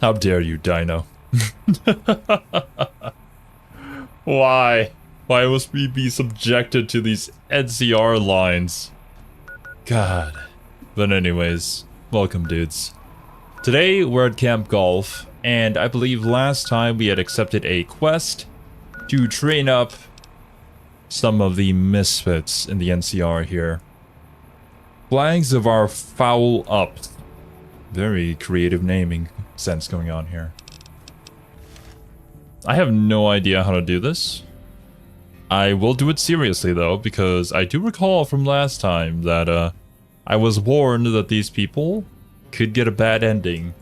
How dare you, Dino? Why? Why must we be subjected to these NCR lines? God. But anyways, welcome dudes. Today we're at Camp Golf, and I believe last time we had accepted a quest to train up some of the misfits in the NCR here. Flags of our foul up. Very creative naming sense going on here. I have no idea how to do this. I will do it seriously though, because I do recall from last time that I was warned that these people could get a bad ending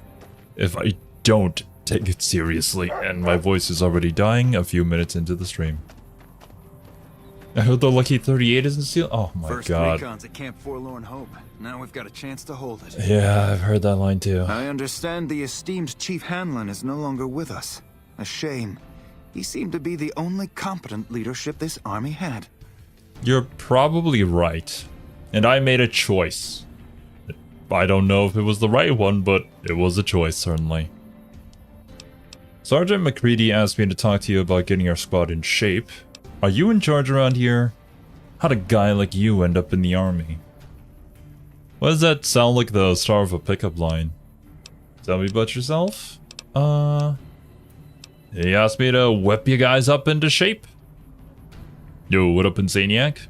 if I don't take it seriously, and my voice is already dying a few minutes into the stream. I heard the Lucky 38 is in seal. Oh my First god. recon's at Camp Forlorn Hope. Now we've got a chance to hold it. Yeah, I've heard that line too. I understand the esteemed Chief Hanlon is no longer with us. A shame. He seemed to be the only competent leadership this army had. You're probably right. And I made a choice. I don't know if it was the right one, but it was a choice, certainly. Sergeant McCready asked me to talk to you about getting our squad in shape. Are you in charge around here? How'd a guy like you end up in the army? Why does that sound like the start of a pickup line? Tell me about yourself? He asked me to whip you guys up into shape. Yo, what up, Insaniac?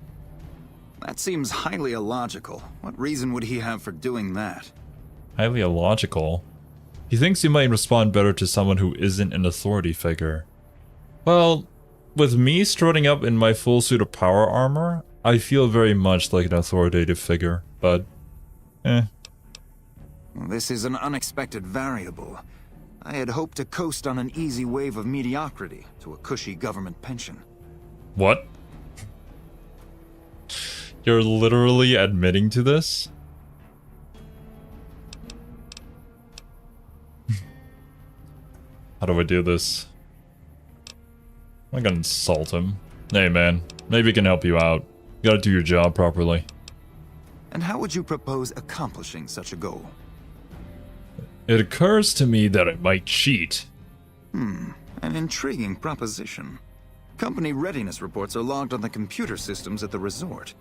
That seems highly illogical. What reason would he have for doing that? Highly illogical. He thinks you might respond better to someone who isn't an authority figure. Well, with me strutting up in my full suit of power armor, I feel very much like an authoritative figure, but This is an unexpected variable. I had hoped to coast on an easy wave of mediocrity to a cushy government pension. What? You're literally admitting to this? How do I do this? I'm gonna insult him. Hey man, maybe I can help you out. You gotta do your job properly. And how would you propose accomplishing such a goal? It occurs to me that I might cheat. An intriguing proposition. Company readiness reports are logged on the computer systems at the resort.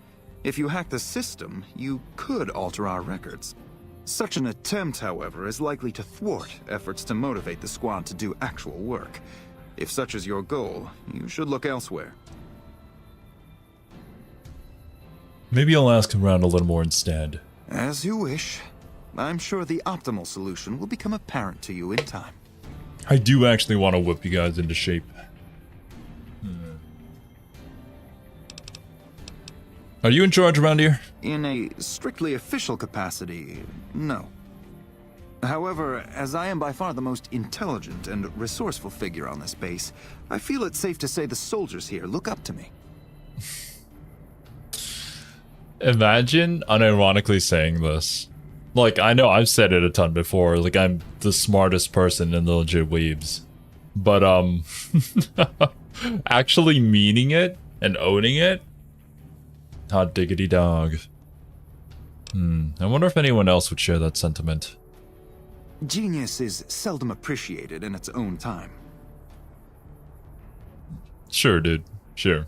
If you hack the system, you could alter our records. Such an attempt, however, is likely to thwart efforts to motivate the squad to do actual work. If such is your goal, you should look elsewhere. Maybe I'll ask around a little more instead. As you wish. I'm sure the optimal solution will become apparent to you in time. I do actually want to whip you guys into shape. Are you in charge around here? In a strictly official capacity, no. However, as I am by far the most intelligent and resourceful figure on this base, I feel it's safe to say the soldiers here look up to me. Imagine unironically saying this. Like, I know I've said it a ton before, like I'm the smartest person in the legit Weebs. But, actually meaning it and owning it? Hot diggity dog. I wonder if anyone else would share that sentiment. Genius is seldom appreciated in its own time. Sure, dude. Sure.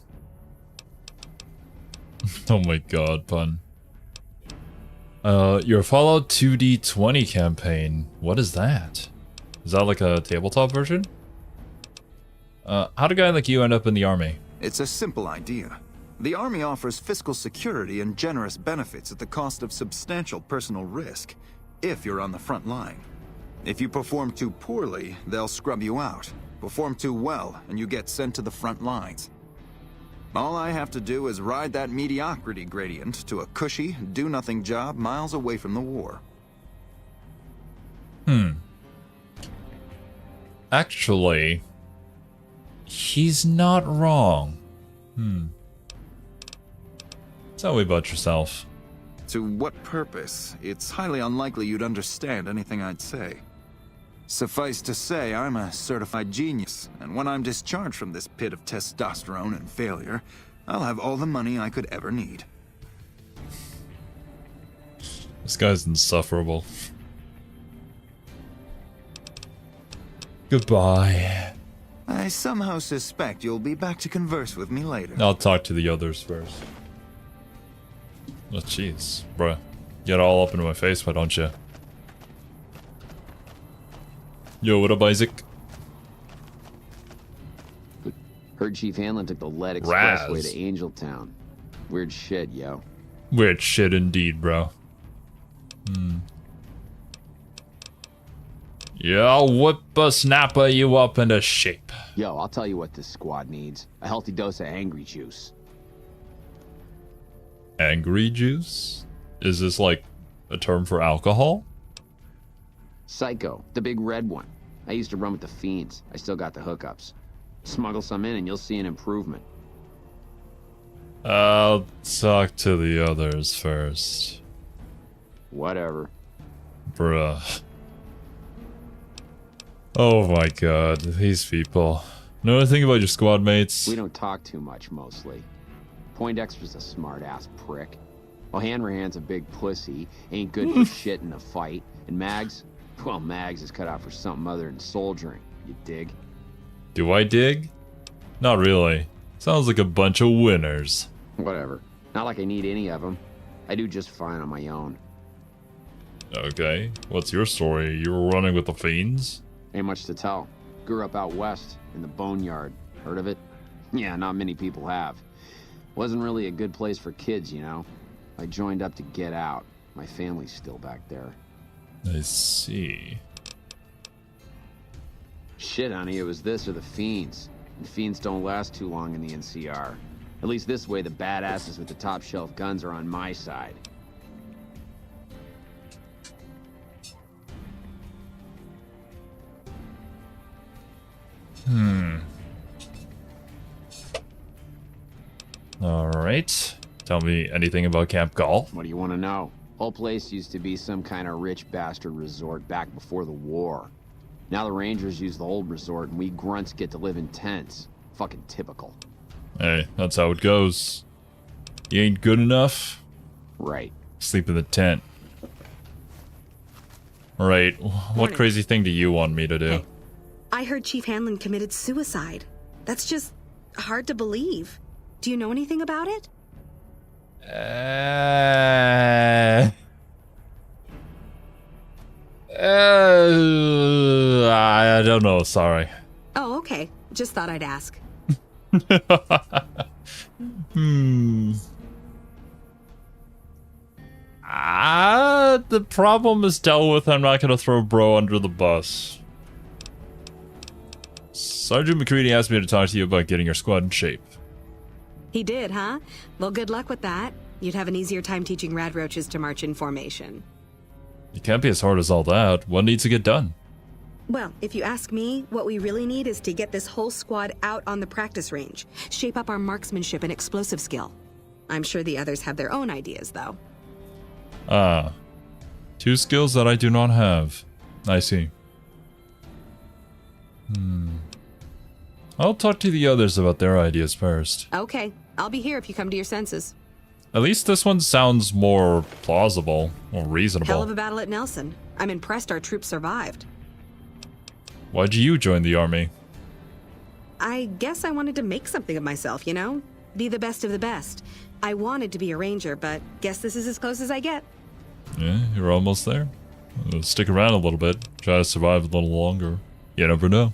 Oh my god, pun. Your Fallout 2D20 campaign. What is that? Is that like a tabletop version? How'd a guy like you end up in the army? It's a simple idea. The Army offers fiscal security and generous benefits at the cost of substantial personal risk, if you're on the front line. If you perform too poorly, they'll scrub you out. Perform too well, and you get sent to the front lines. All I have to do is ride that mediocrity gradient to a cushy, do-nothing job miles away from the war. Actually, he's not wrong. Tell me about yourself. To what purpose? It's highly unlikely you'd understand anything I'd say. Suffice to say, I'm a certified genius, and when I'm discharged from this pit of testosterone and failure, I'll have all the money I could ever need. This guy's insufferable. Goodbye. I somehow suspect you'll be back to converse with me later. I'll talk to the others first. Oh, jeez. Bruh. Get all up into my face, why don't you? Yo, what up, Isaac? Heard Chief Hanlon took the lead Raz. expressway to Angeltown. Weird shit, yo. Weird shit indeed, bro. Yeah, I'll whip a snapper you up into shape. Yo, I'll tell you what this squad needs. A healthy dose of angry juice. Angry juice? Is this like a term for alcohol? Psycho, the big red one. I used to run with the fiends. I still got the hookups. Smuggle some in and you'll see an improvement. I'll talk to the others first. Whatever. Bruh. Oh my god, these people. Know anything about your squad mates? We don't talk too much, mostly. Poindexter's a smart-ass prick. Well, Hanrahan's a big pussy, ain't good for shit in a fight. And Mags? Well, Mags is cut out for something other than soldiering, you dig? Do I dig? Not really. Sounds like a bunch of winners. Whatever. Not like I need any of them. I do just fine on my own. Okay, what's your story? You were running with the fiends? Ain't much to tell. Grew up out west, in the Boneyard. Heard of it? Yeah, not many people have. Wasn't really a good place for kids, you know? I joined up to get out. My family's still back there. I see. Shit, honey, it was this or the Fiends. And Fiends don't last too long in the NCR. At least this way, the badasses with the top shelf guns are on my side. Alright. Tell me anything about Camp Golf? What do you want to know? Whole place used to be some kind of rich bastard resort back before the war. Now the Rangers use the old resort and we grunts get to live in tents. Fucking typical. Hey, that's how it goes. You ain't good enough? Right. Sleep in the tent. Alright, what Morning. crazy thing do you want me to do? Hey, I heard Chief Hanlon committed suicide. That's just hard to believe. Do you know anything about it? I don't know, sorry. Oh, okay. Just thought I'd ask. The problem is dealt with. I'm not gonna throw bro under the bus. Sergeant McCready asked me to talk to you about getting your squad in shape. He did, huh? Well, good luck with that. You'd have an easier time teaching rad roaches to march in formation. It can't be as hard as all that. What needs to get done? Well, if you ask me, what we really need is to get this whole squad out on the practice range. Shape up our marksmanship and explosive skill. I'm sure the others have their own ideas, though. Ah. 2 skills that I do not have. I see. I'll talk to the others about their ideas first. Okay, I'll be here if you come to your senses. At least this one sounds more plausible, more reasonable. Hell of a battle at Nelson. I'm impressed our troops survived. Why'd you join the army? I guess I wanted to make something of myself, you know? Be the best of the best. I wanted to be a ranger, but guess this is as close as I get. Yeah, you're almost there. Stick around a little bit. Try to survive a little longer. You never know.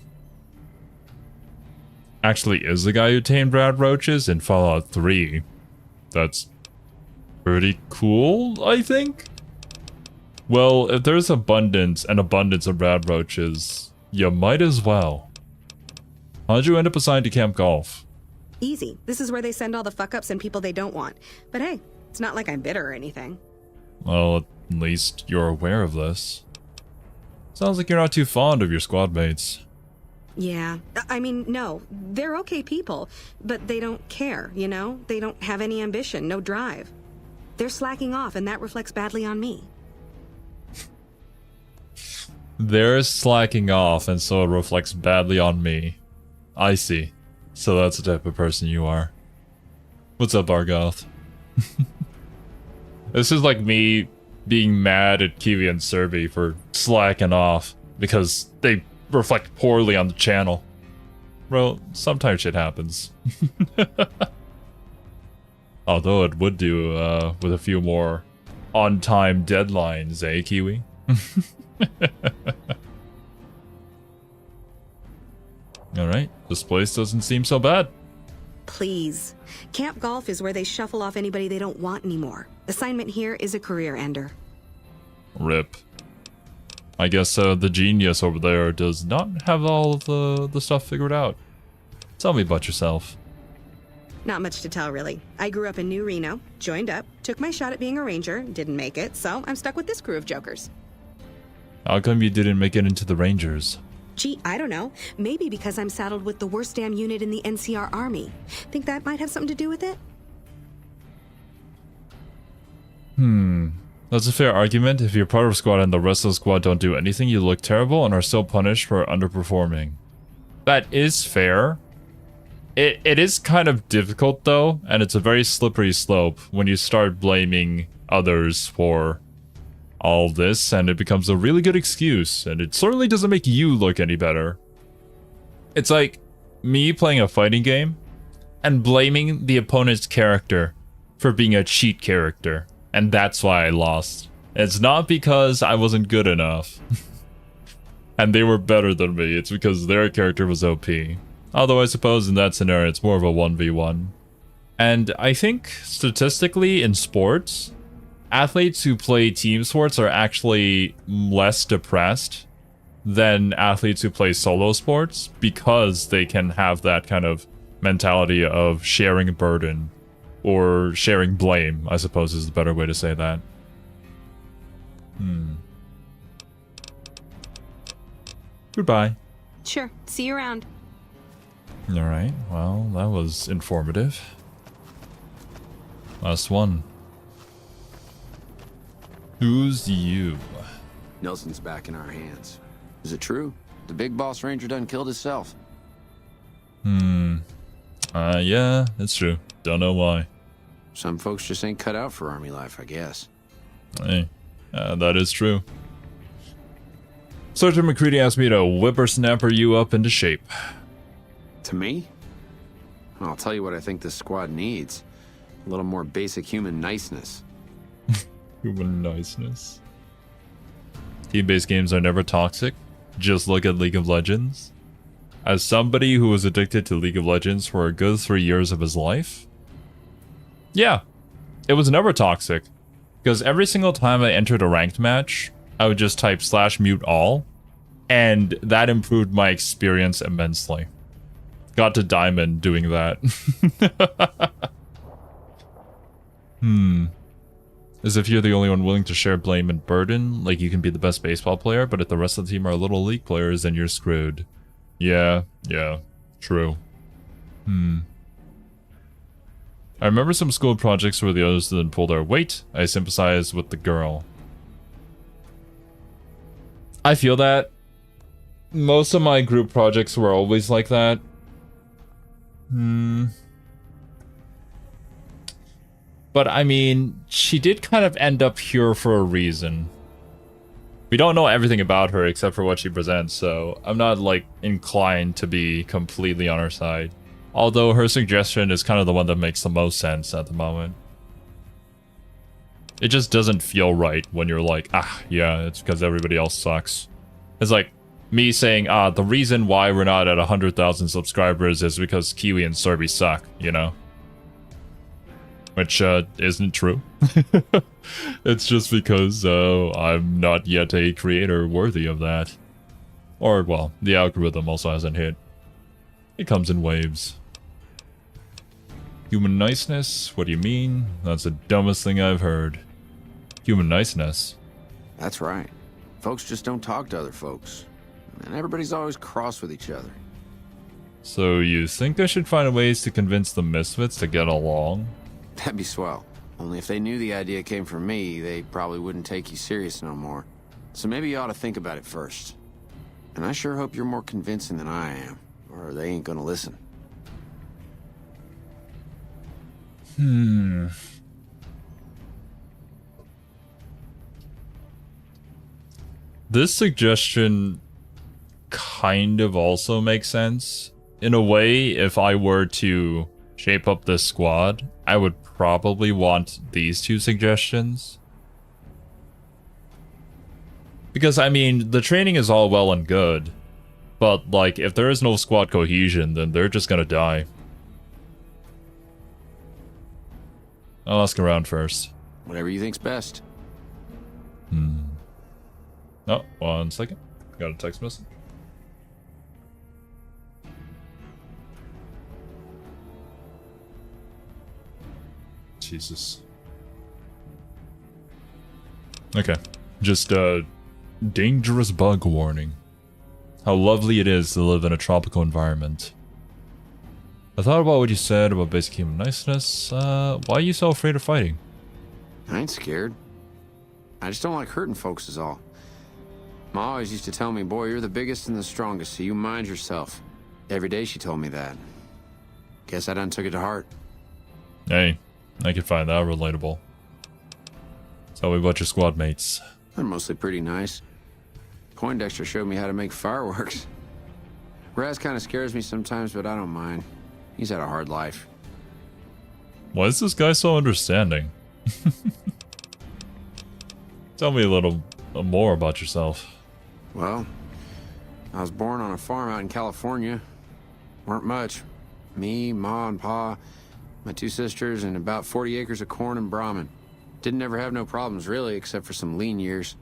Actually, is the guy who tamed rad roaches in Fallout 3. That's pretty cool, I think? Well, if there's an abundance of rad roaches, you might as well. How'd you end up assigned to Camp Golf? Easy. This is where they send all the fuck-ups and people they don't want. But hey, it's not like I'm bitter or anything. Well, at least you're aware of this. Sounds like you're not too fond of your squad mates. Yeah. I mean, no. They're okay people, but they don't care, you know? They don't have any ambition, no drive. They're slacking off, and that reflects badly on me. They're slacking off, and so it reflects badly on me. I see. So that's the type of person you are. What's up, Argoth? This is like me being mad at Kiwi and Serby for slacking off because they reflect poorly on the channel. Well, sometimes shit happens. Although it would do with a few more on-time deadlines, eh, Kiwi? Alright, this place doesn't seem so bad. Please. Camp Golf is where they shuffle off anybody they don't want anymore. Assignment here is a career ender. RIP. I guess the genius over there does not have all of the stuff figured out. Tell me about yourself. Not much to tell, really. I grew up in New Reno, joined up, took my shot at being a ranger, didn't make it, so I'm stuck with this crew of jokers. How come you didn't make it into the Rangers? Gee, I don't know. Maybe because I'm saddled with the worst damn unit in the NCR Army. Think that might have something to do with it? That's a fair argument. If you're part of a squad and the rest of the squad don't do anything, you look terrible and are still punished for underperforming. That is fair. It is kind of difficult though, and it's a very slippery slope when you start blaming others for all this, and it becomes a really good excuse, and it certainly doesn't make you look any better. It's like me playing a fighting game and blaming the opponent's character for being a cheat character, and that's why I lost. It's not because I wasn't good enough and they were better than me, it's because their character was OP. Although I suppose in that scenario it's more of a 1v1. And I think statistically in sports, athletes who play team sports are actually less depressed than athletes who play solo sports, because they can have that kind of mentality of sharing burden, or sharing blame, I suppose is the better way to say that. Goodbye. Sure. See you around. Alright, well, that was informative. Last one. Who's you? Nelson's back in our hands. Is it true? The big boss ranger done killed himself. Yeah, it's true. Don't know why. Some folks just ain't cut out for army life, I guess. Hey, that is true. Sergeant McCready asked me to whippersnapper you up into shape. To me? I'll tell you what I think this squad needs. A little more basic human niceness. Human niceness. Team-based games are never toxic. Just look at League of Legends. As somebody who was addicted to League of Legends for a good 3 years of his life, yeah, it was never toxic. Because every single time I entered a ranked match, I would just type /mute all, and that improved my experience immensely. Got to Diamond doing that. As if you're the only one willing to share blame and burden, like you can be the best baseball player, but if the rest of the team are little league players, then you're screwed. Yeah, true. I remember some school projects where the others didn't pull their weight. I sympathize with the girl. I feel that. Most of my group projects were always like that. But I mean, she did kind of end up here for a reason. We don't know everything about her except for what she presents, so I'm not like inclined to be completely on her side. Although her suggestion is kind of the one that makes the most sense at the moment. It just doesn't feel right when you're like, yeah, it's because everybody else sucks. It's like me saying, the reason why we're not at 100,000 subscribers is because Kiwi and Serby suck, you know? Which, isn't true. It's just because, I'm not yet a creator worthy of that. Or, well, the algorithm also hasn't hit. It comes in waves. Human niceness? What do you mean? That's the dumbest thing I've heard. Human niceness? That's right. Folks just don't talk to other folks. And everybody's always cross with each other. So you think I should find ways to convince the misfits to get along? That'd be swell. Only if they knew the idea came from me, they probably wouldn't take you serious no more. So maybe you ought to think about it first. And I sure hope you're more convincing than I am, or they ain't gonna listen. This suggestion kind of also makes sense. In a way, if I were to shape up this squad, I would probably want these two suggestions. Because, I mean, the training is all well and good, but, like, if there is no squad cohesion, then they're just gonna die. I'll ask around first. Whatever you think's best. Oh, 1 second. Got a text message. Jesus. Okay. Just a dangerous bug warning. How lovely it is to live in a tropical environment. I thought about what you said about basic human niceness. Why are you so afraid of fighting? I ain't scared. I just don't like hurting folks is all. Ma always used to tell me, boy, you're the biggest and the strongest, so you mind yourself. Every day she told me that. Guess I done took it to heart. Hey, I can find that relatable. Tell me about your squad mates. They're mostly pretty nice. Poindexter showed me how to make fireworks. Raz kind of scares me sometimes, but I don't mind. He's had a hard life. Why is this guy so understanding? Tell me a little more about yourself. Well, I was born on a farm out in California. Weren't much. Me, Ma, and Pa, my 2 sisters, and about 40 acres of corn and Brahmin. Didn't ever have no problems, really, except for some lean years.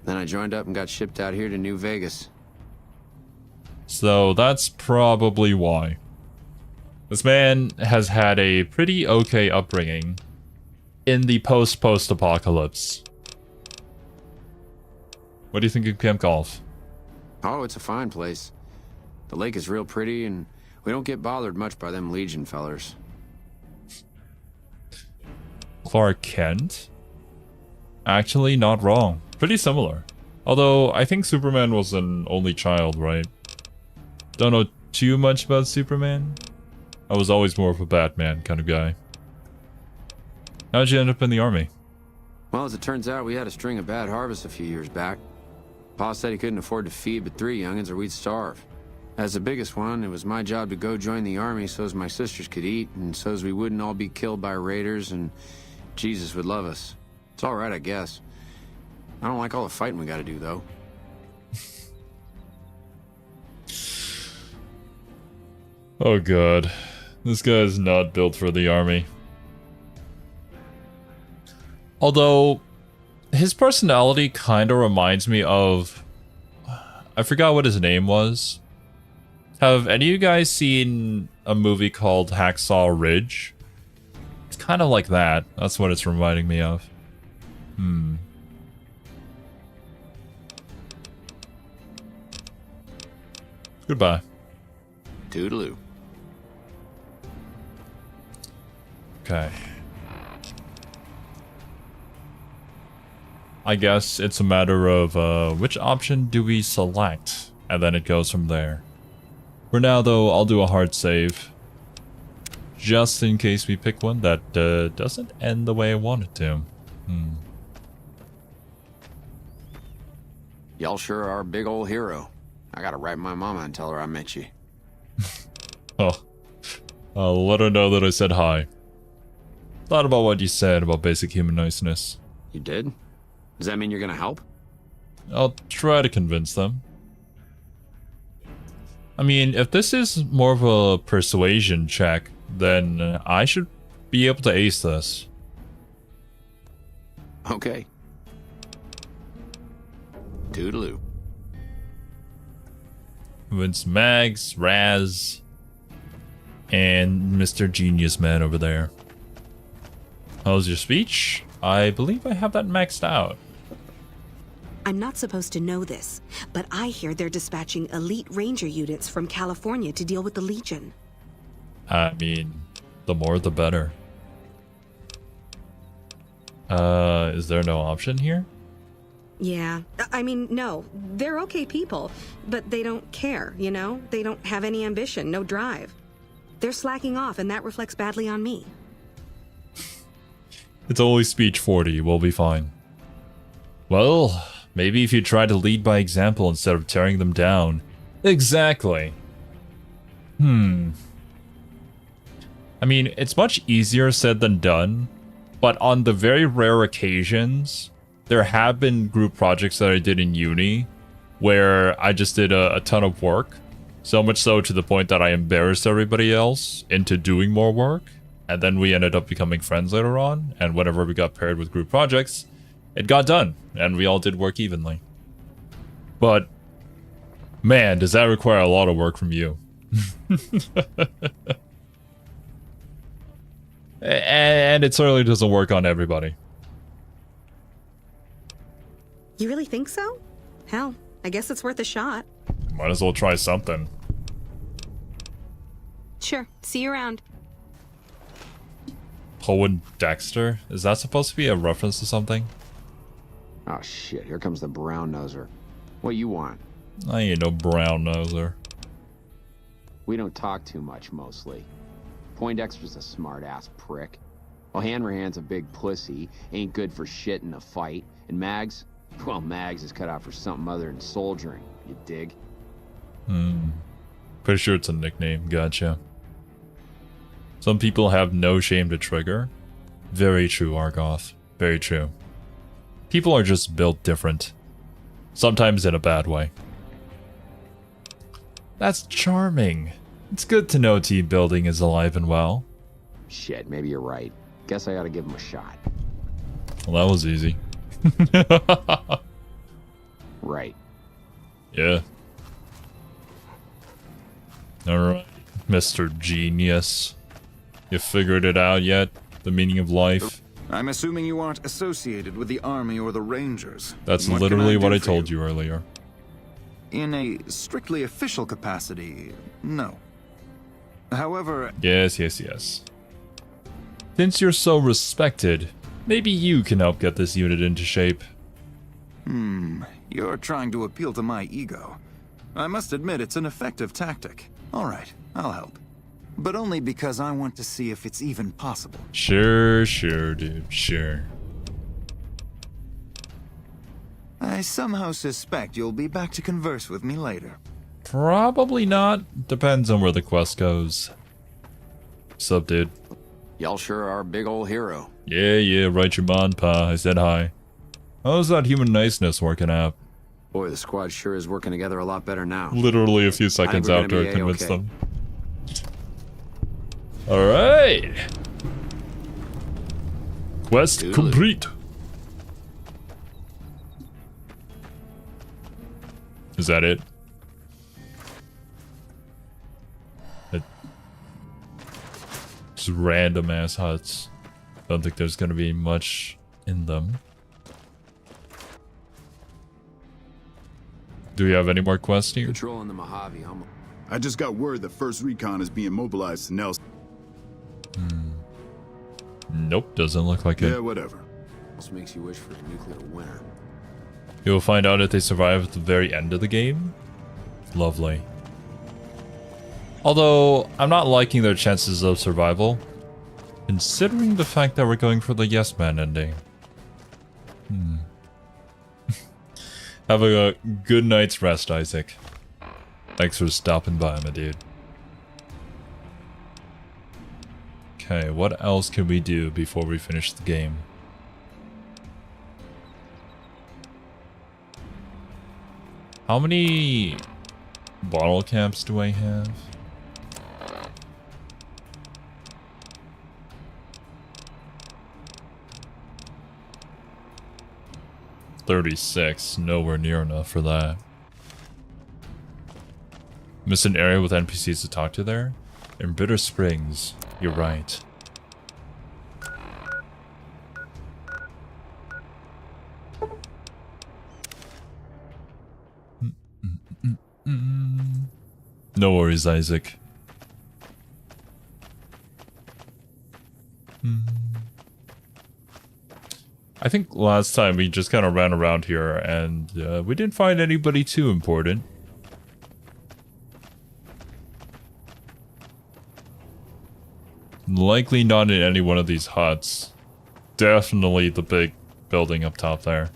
Then I joined up and got shipped out here to New Vegas. So that's probably why. This man has had a pretty okay upbringing in the post-apocalypse. What do you think of Camp Golf? Oh, it's a fine place. The lake is real pretty, and we don't get bothered much by them Legion fellers. Clark Kent? Actually, not wrong. Pretty similar. Although, I think Superman was an only child, right? Don't know too much about Superman. I was always more of a Batman kind of guy. How'd you end up in the army? Well, as it turns out, we had a string of bad harvests a few years back. Pa said he couldn't afford to feed but 3 youngins or we'd starve. As the biggest one, it was my job to go join the army so as my sisters could eat and so as we wouldn't all be killed by raiders and Jesus would love us. It's all right, I guess. I don't like all the fighting we gotta do, though. Oh god. This guy is not built for the army. Although, his personality kind of reminds me of... I forgot what his name was. Have any of you guys seen a movie called Hacksaw Ridge? It's kind of like that. That's what it's reminding me of. Goodbye. Toodaloo. Okay. I guess it's a matter of which option do we select, and then it goes from there. For now, though, I'll do a hard save, just in case we pick one that doesn't end the way I want it to. Y'all sure are a big old hero. I gotta write my mama and tell her I met you. Oh, I'll let her know that I said hi. Thought about what you said about basic human niceness. You did? Does that mean you're gonna help? I'll try to convince them. I mean, if this is more of a persuasion check, then I should be able to ace this. Okay. Toodaloo. Convince Mags, Raz, and Mr. Genius Man over there. How's your speech? I believe I have that maxed out. I'm not supposed to know this, but I hear they're dispatching elite ranger units from California to deal with the Legion. I mean, the more the better. Is there no option here? Yeah, I mean, no, they're okay people, but they don't care, you know? They don't have any ambition, no drive. They're slacking off, and that reflects badly on me. It's only speech 40, we'll be fine. Well, Maybe if you try to lead by example instead of tearing them down. Exactly. I mean, it's much easier said than done, but on the very rare occasions, there have been group projects that I did in uni where I just did a ton of work. So much so to the point that I embarrassed everybody else into doing more work. And then we ended up becoming friends later on. And whenever we got paired with group projects, it got done. And we all did work evenly. But, man, does that require a lot of work from you. And it certainly doesn't work on everybody. You really think so? Hell, I guess it's worth a shot. Might as well try something. Sure, see you around. Poe Dexter? Is that supposed to be a reference to something? Oh shit, here comes the brown noser. What you want? I ain't no brown noser. We don't talk too much, mostly. Poindexter's a smart-ass prick. While Hanrahan's a big pussy, ain't good for shit in a fight. And Mags? Well, Mags is cut out for something other than soldiering, you dig? Pretty sure it's a nickname, gotcha. Some people have no shame to trigger. Very true, Argoth. Very true. People are just built different. Sometimes in a bad way. That's charming. It's good to know team building is alive and well. Shit, maybe you're right. Guess I gotta give him a shot. Well, that was easy. Right. Yeah. Alright, Mr. Genius. You figured it out yet? The meaning of life? I'm assuming you aren't associated with the Army or the Rangers. That's What literally can what I do for told you earlier. In a strictly official capacity, no. However... Yes. Since you're so respected, maybe you can help get this unit into shape. You're trying to appeal to my ego. I must admit it's an effective tactic. Alright, I'll help. But only because I want to see if it's even possible. Sure, dude, sure. I somehow suspect you'll be back to converse with me later. Probably not. Depends on where the quest goes. Sup, dude? Y'all sure are a big old hero. Yeah, right your mind, pa. I said hi. How's that human niceness working out? Boy, the squad sure is working together a lot better now. Literally a few seconds we're gonna after be I convinced A-okay. them. Alright! Quest Good. complete! Is that it? Just random ass huts. Don't think there's gonna be much in them. Do we have any more quests here? Patrolling the Mojave, I just got word that First Recon is being mobilized to Nelson. Nope, doesn't look like Yeah, it. whatever. almost makes you wish for a nuclear winter. You'll find out if they survive at the very end of the game. Lovely. Although, I'm not liking their chances of survival, considering the fact that we're going for the Yes Man ending. Have a good night's rest, Isaac. Thanks for stopping by, my dude. Okay, what else can we do before we finish the game? How many bottle caps do I have? $36, nowhere near enough for that. Miss an area with NPCs to talk to there? In Bitter Springs, you're right. No worries, Isaac. I think last time we just kind of ran around here and we didn't find anybody too important. Likely not in any one of these huts. Definitely the big building up top there.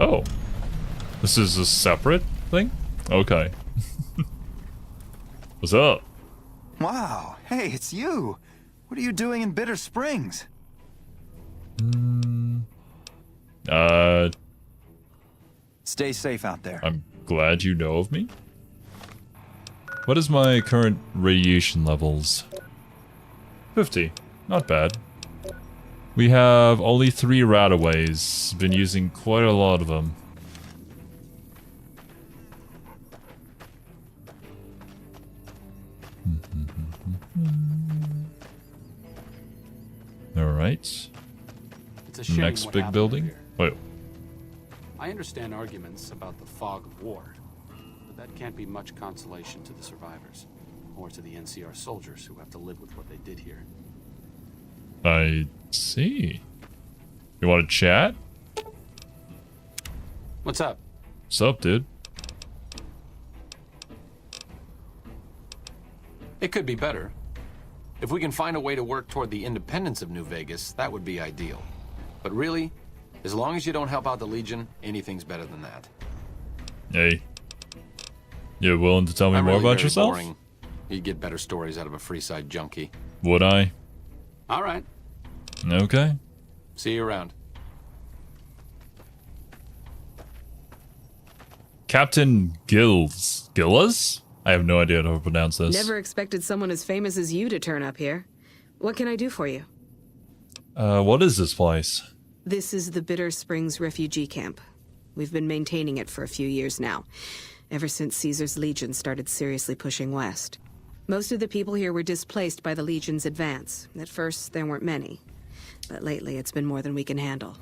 Oh. This is a separate thing? Okay. What's up? Wow, hey, it's you. What are you doing in Bitter Springs? Stay safe out there. I'm glad you know of me. What is my current radiation levels? 50. Not bad. We have only 3 rataways. Been using quite a lot of them. Alright. It's a shame Next what big happened building. here. Wait. I understand arguments about the fog of war, but that can't be much consolation to the survivors, or to the NCR soldiers who have to live with what they did here. I see. You want to chat? What's up? What's up, dude? It could be better. If we can find a way to work toward the independence of New Vegas, that would be ideal. But really, as long as you don't help out the Legion, anything's better than that. Hey. You willing to tell me I'm more really about very yourself? boring. You'd get better stories out of a Freeside junkie. Would I? All right. Okay. See you around. Captain Gillas? I have no idea how to pronounce this. Never expected someone as famous as you to turn up here. What can I do for you? What is this place? This is the Bitter Springs refugee camp. We've been maintaining it for a few years now, ever since Caesar's Legion started seriously pushing west. Most of the people here were displaced by the Legion's advance. At first, there weren't many, but lately it's been more than we can handle.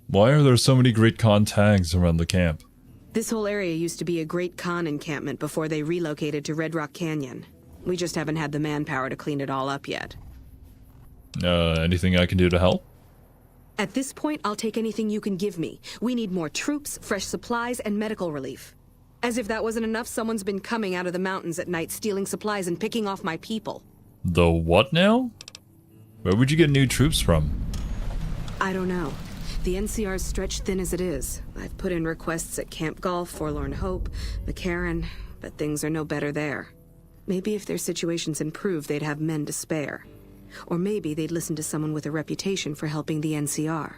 Why are there so many Great Khan tags around the camp? This whole area used to be a Great Khan encampment before they relocated to Red Rock Canyon. We just haven't had the manpower to clean it all up yet. Anything I can do to help? At this point, I'll take anything you can give me. We need more troops, fresh supplies, and medical relief. As if that wasn't enough, someone's been coming out of the mountains at night, stealing supplies and picking off my people. The what now? Where would you get new troops from? I don't know. The NCR's stretched thin as it is. I've put in requests at Camp Golf, Forlorn Hope, McCarran, but things are no better there. Maybe if their situations improve, they'd have men to spare. Or maybe they'd listen to someone with a reputation for helping the NCR.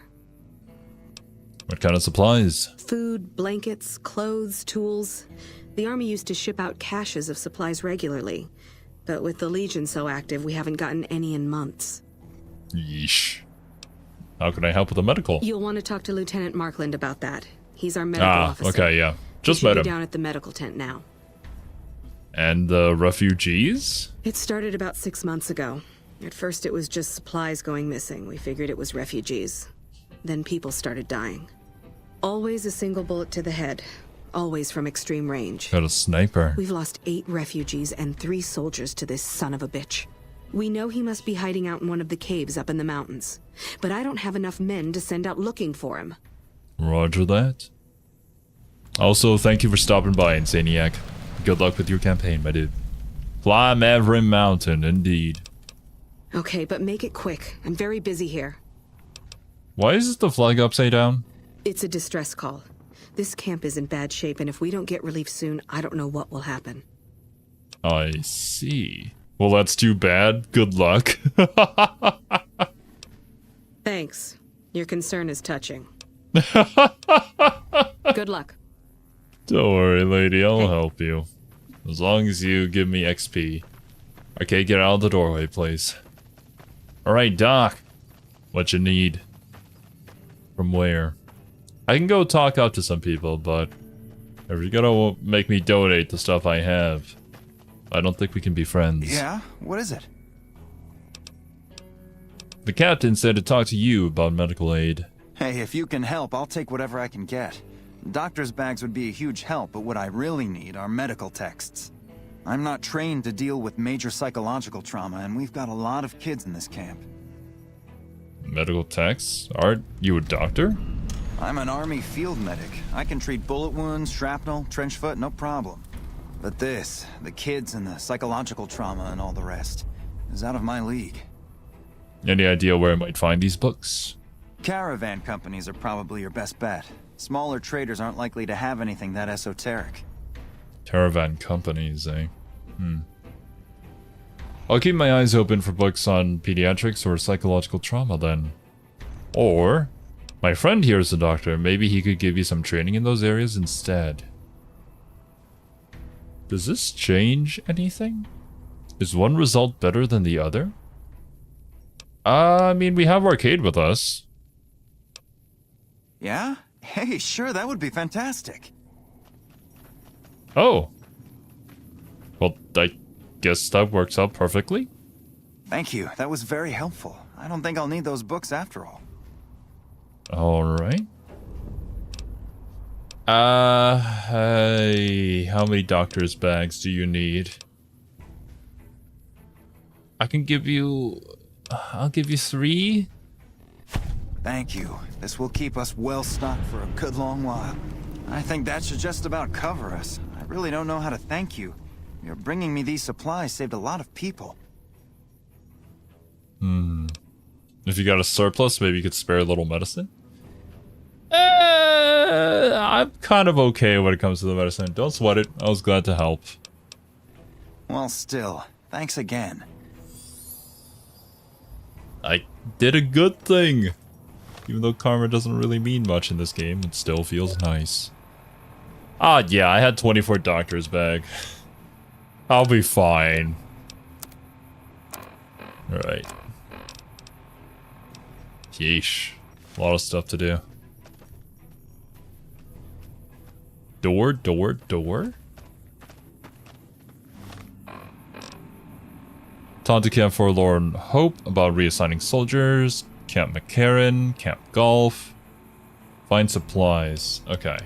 What kind of supplies? Food, blankets, clothes, tools. The Army used to ship out caches of supplies regularly. But with the Legion so active, we haven't gotten any in months. Yeesh. How can I help with the medical? You'll want to talk to Lieutenant Markland about that. He's our medical officer. Okay, yeah. Just He should met be him. down at the medical tent now. And the refugees? It started about 6 months ago. At first it was just supplies going missing. We figured it was refugees. Then people started dying. Always a single bullet to the head. Always from extreme range. Got a sniper. We've lost 8 refugees and 3 soldiers to this son of a bitch. We know he must be hiding out in one of the caves up in the mountains. But I don't have enough men to send out looking for him. Roger that. Also, thank you for stopping by, Insaniac. Good luck with your campaign, my dude. Climb every mountain, indeed. Okay, but make it quick. I'm very busy here. Why is the flag upside down? It's a distress call. This camp is in bad shape, and if we don't get relief soon, I don't know what will happen. I see. Well, that's too bad. Good luck. Thanks. Your concern is touching. Good luck. Don't worry, lady. I'll help you. As long as you give me XP. Okay, get out of the doorway, please. Alright, Doc. What you need? From where? I can go talk up to some people, but if you're gonna make me donate the stuff I have, I don't think we can be friends. Yeah? What is it? The captain said to talk to you about medical aid. Hey, if you can help, I'll take whatever I can get. Doctor's bags would be a huge help, but what I really need are medical texts. I'm not trained to deal with major psychological trauma, and we've got a lot of kids in this camp. Medical techs? Aren't you a doctor? I'm an Army field medic. I can treat bullet wounds, shrapnel, trench foot, no problem. But this, the kids and the psychological trauma and all the rest, is out of my league. Any idea where I might find these books? Caravan companies are probably your best bet. Smaller traders aren't likely to have anything that esoteric. Caravan companies, eh? I'll keep my eyes open for books on pediatrics or psychological trauma then. Or, my friend here is a doctor. Maybe he could give you some training in those areas instead. Does this change anything? Is one result better than the other? I mean, we have Arcade with us. Yeah? Hey, sure, that would be fantastic. Oh. Well, I guess that works out perfectly. Thank you, that was very helpful. I don't think I'll need those books after all. Alright. Hey, how many doctor's bags do you need? I can give you... I'll give you 3. Thank you. This will keep us well stocked for a good long while. I think that should just about cover us. I really don't know how to thank you. Your bringing me these supplies saved a lot of people. If you got a surplus, maybe you could spare a little medicine? I'm kind of okay when it comes to the medicine. Don't sweat it. I was glad to help. Well, still, thanks again. I did a good thing. Even though karma doesn't really mean much in this game, it still feels nice. Ah, yeah, I had 24 doctor's bag. I'll be fine. Alright. Yeesh. A lot of stuff to do. Door, door, door? Talk to Camp Forlorn Hope about reassigning soldiers. Camp McCarran. Camp Golf. Find supplies. Okay.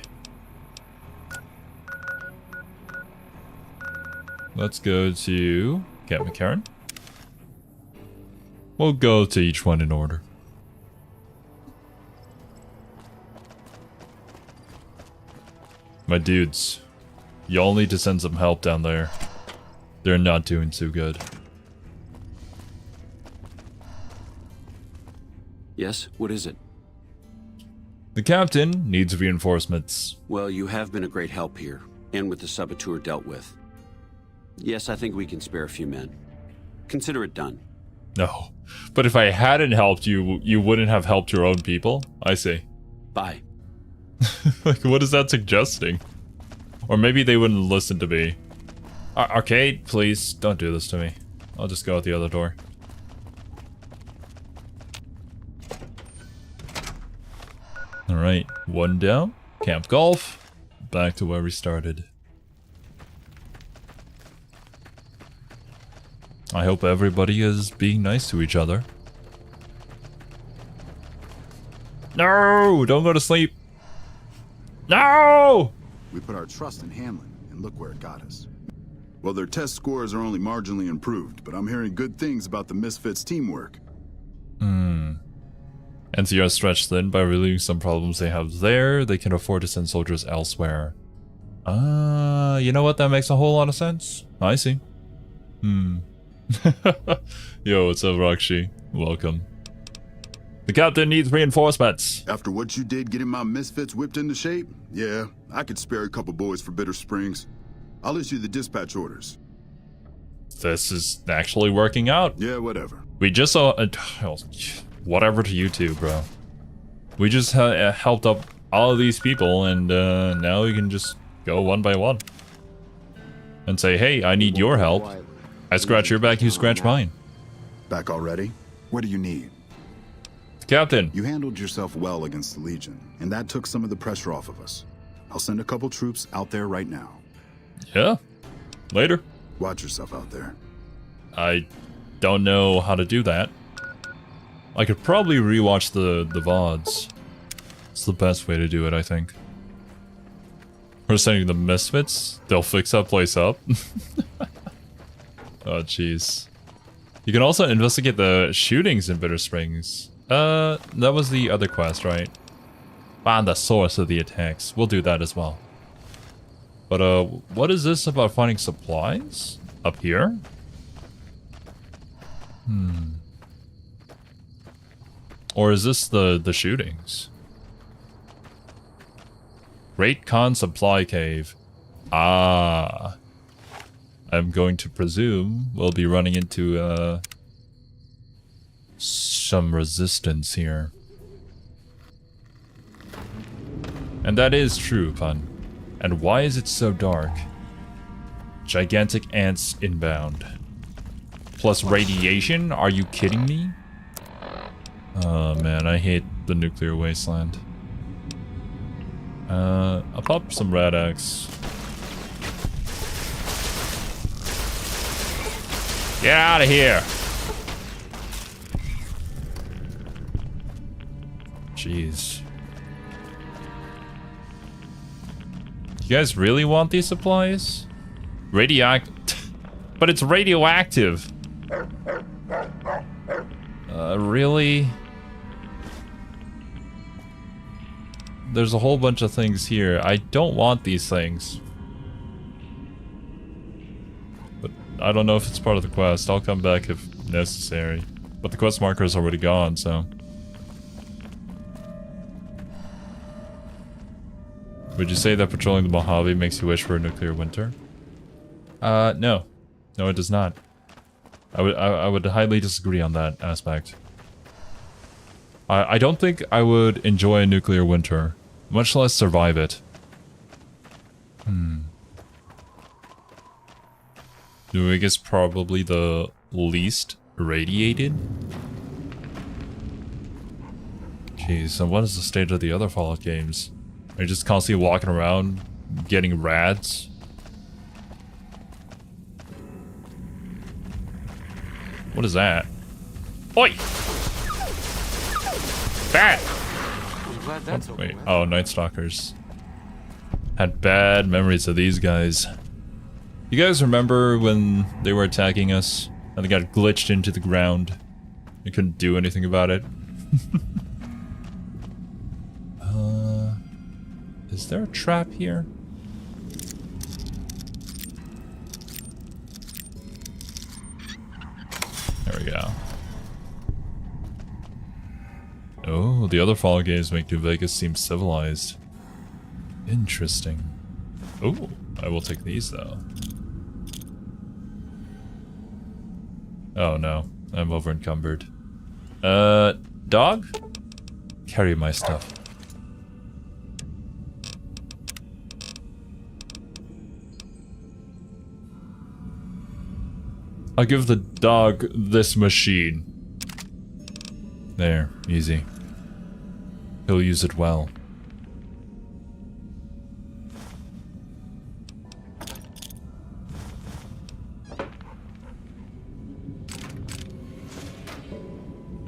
Let's go to Camp McCarran. We'll go to each one in order. My dudes, y'all need to send some help down there. They're not doing too good. Yes, what is it? The captain needs reinforcements. Well, you have been a great help here, and with the saboteur dealt with. Yes, I think we can spare a few men. Consider it done. No, but if I hadn't helped you, you wouldn't have helped your own people? I see. Bye. Like, what is that suggesting? Or maybe they wouldn't listen to me. Arcade, please, don't do this to me. I'll just go out the other door. Alright, one down. Camp Golf. Back to where we started. I hope everybody is being nice to each other. No! Don't go to sleep! No! We put our trust in Hamlin, and look where it got us. Well, their test scores are only marginally improved, but I'm hearing good things about the Misfits' teamwork. NCR stretched thin by relieving some problems they have there. They can afford to send soldiers elsewhere. You know what? That makes a whole lot of sense. I see. Yo, what's up, Rakshi? Welcome. The captain needs reinforcements. After what you did getting my Misfits whipped into shape, yeah, I could spare a couple boys for Bitter Springs. I'll issue the dispatch orders. This is actually working out. Yeah, whatever. We just saw... whatever to you two, bro. We just helped up all of these people, and now we can just go one by one. And say, hey, I need your help. I scratch your back, you scratch mine. Back already? What do you need? Captain. You handled yourself well against the Legion, and that took some of the pressure off of us. I'll send a couple troops out there right now. Yeah. Later. Watch yourself out there. I don't know how to do that. I could probably rewatch the VODs. It's the best way to do it, I think. We're sending the Misfits. They'll fix that place up. Oh, jeez. You can also investigate the shootings in Bitter Springs. That was the other quest, right? Find the source of the attacks. We'll do that as well. But, what is this about finding supplies? Up here? Or is this the shootings? Great Khan Supply Cave. Ah. I'm going to presume we'll be running into some resistance here. And that is true, Pun. And why is it so dark? Gigantic ants inbound. Plus radiation? Are you kidding me? Oh man, I hate the nuclear wasteland. I'll pop some Rad-X. Get out of here! Jeez. You guys really want these supplies? But it's radioactive. Really? There's a whole bunch of things here. I don't want these things. But I don't know if it's part of the quest. I'll come back if necessary. But the quest marker is already gone, so... Would you say that patrolling the Mojave makes you wish for a nuclear winter? No. No, it does not. I would highly disagree on that aspect. I don't think I would enjoy a nuclear winter, much less survive it. New Vegas probably the least radiated. Jeez, so what is the state of the other Fallout games? Are you just constantly walking around getting rads? What is that? Oi! Bad! I'm glad that's over Wait, with. oh, Night Stalkers. Had bad memories of these guys. You guys remember when they were attacking us and they got glitched into the ground? We couldn't do anything about it. Is there a trap here? There we go. Oh, the other Fallout games make New Vegas seem civilized. Interesting. Oh, I will take these though. Oh no, I'm over encumbered. Dog? Carry my stuff. I'll give the dog this machine. There, easy. He'll use it well.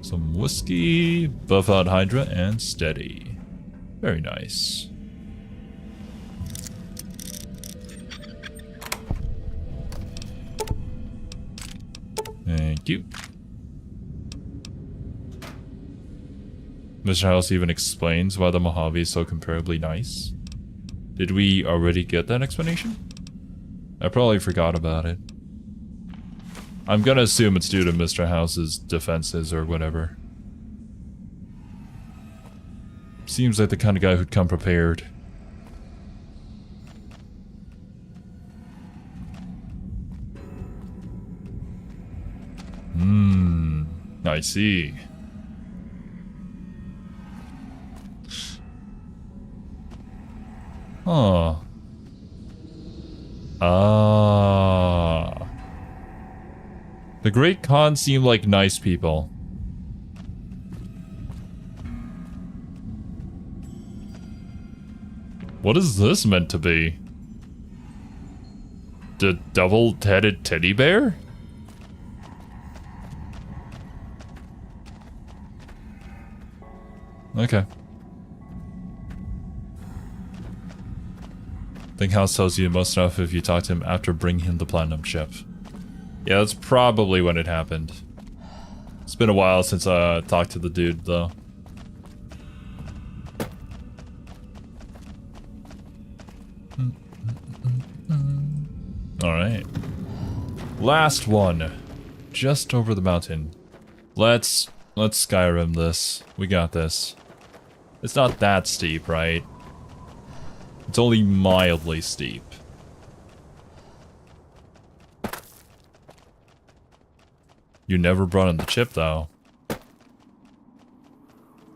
Some whiskey, buff out Hydra, and steady. Very nice. Thank you. Mr. House even explains why the Mojave is so comparably nice. Did we already get that explanation? I probably forgot about it. I'm gonna assume it's due to Mr. House's defenses or whatever. Seems like the kind of guy who'd come prepared. I see. Huh. Ah. The Great Khan seem like nice people. What is this meant to be? The double-headed teddy bear? Okay. I think House tells you most enough if you talk to him after bringing him the platinum chip. Yeah, that's probably when it happened. It's been a while since I talked to the dude, though. Alright. Last one. Just over the mountain. Let's Let's Skyrim this. We got this. It's not that steep, right? It's only mildly steep. You never brought in the chip, though.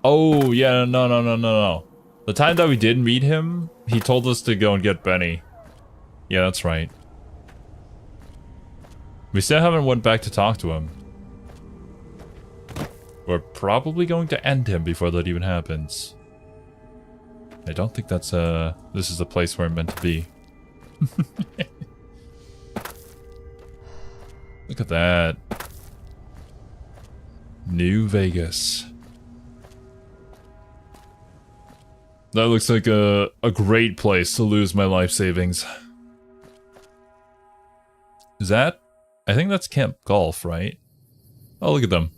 Oh, yeah, no. The time that we did meet him, he told us to go and get Benny. Yeah, that's right. We still haven't went back to talk to him. We're probably going to end him before that even happens. I don't think that's this is the place where I'm meant to be. Look at that. New Vegas. That looks like a great place to lose my life savings. Is that? I think that's Camp Golf, right? Oh, look at them.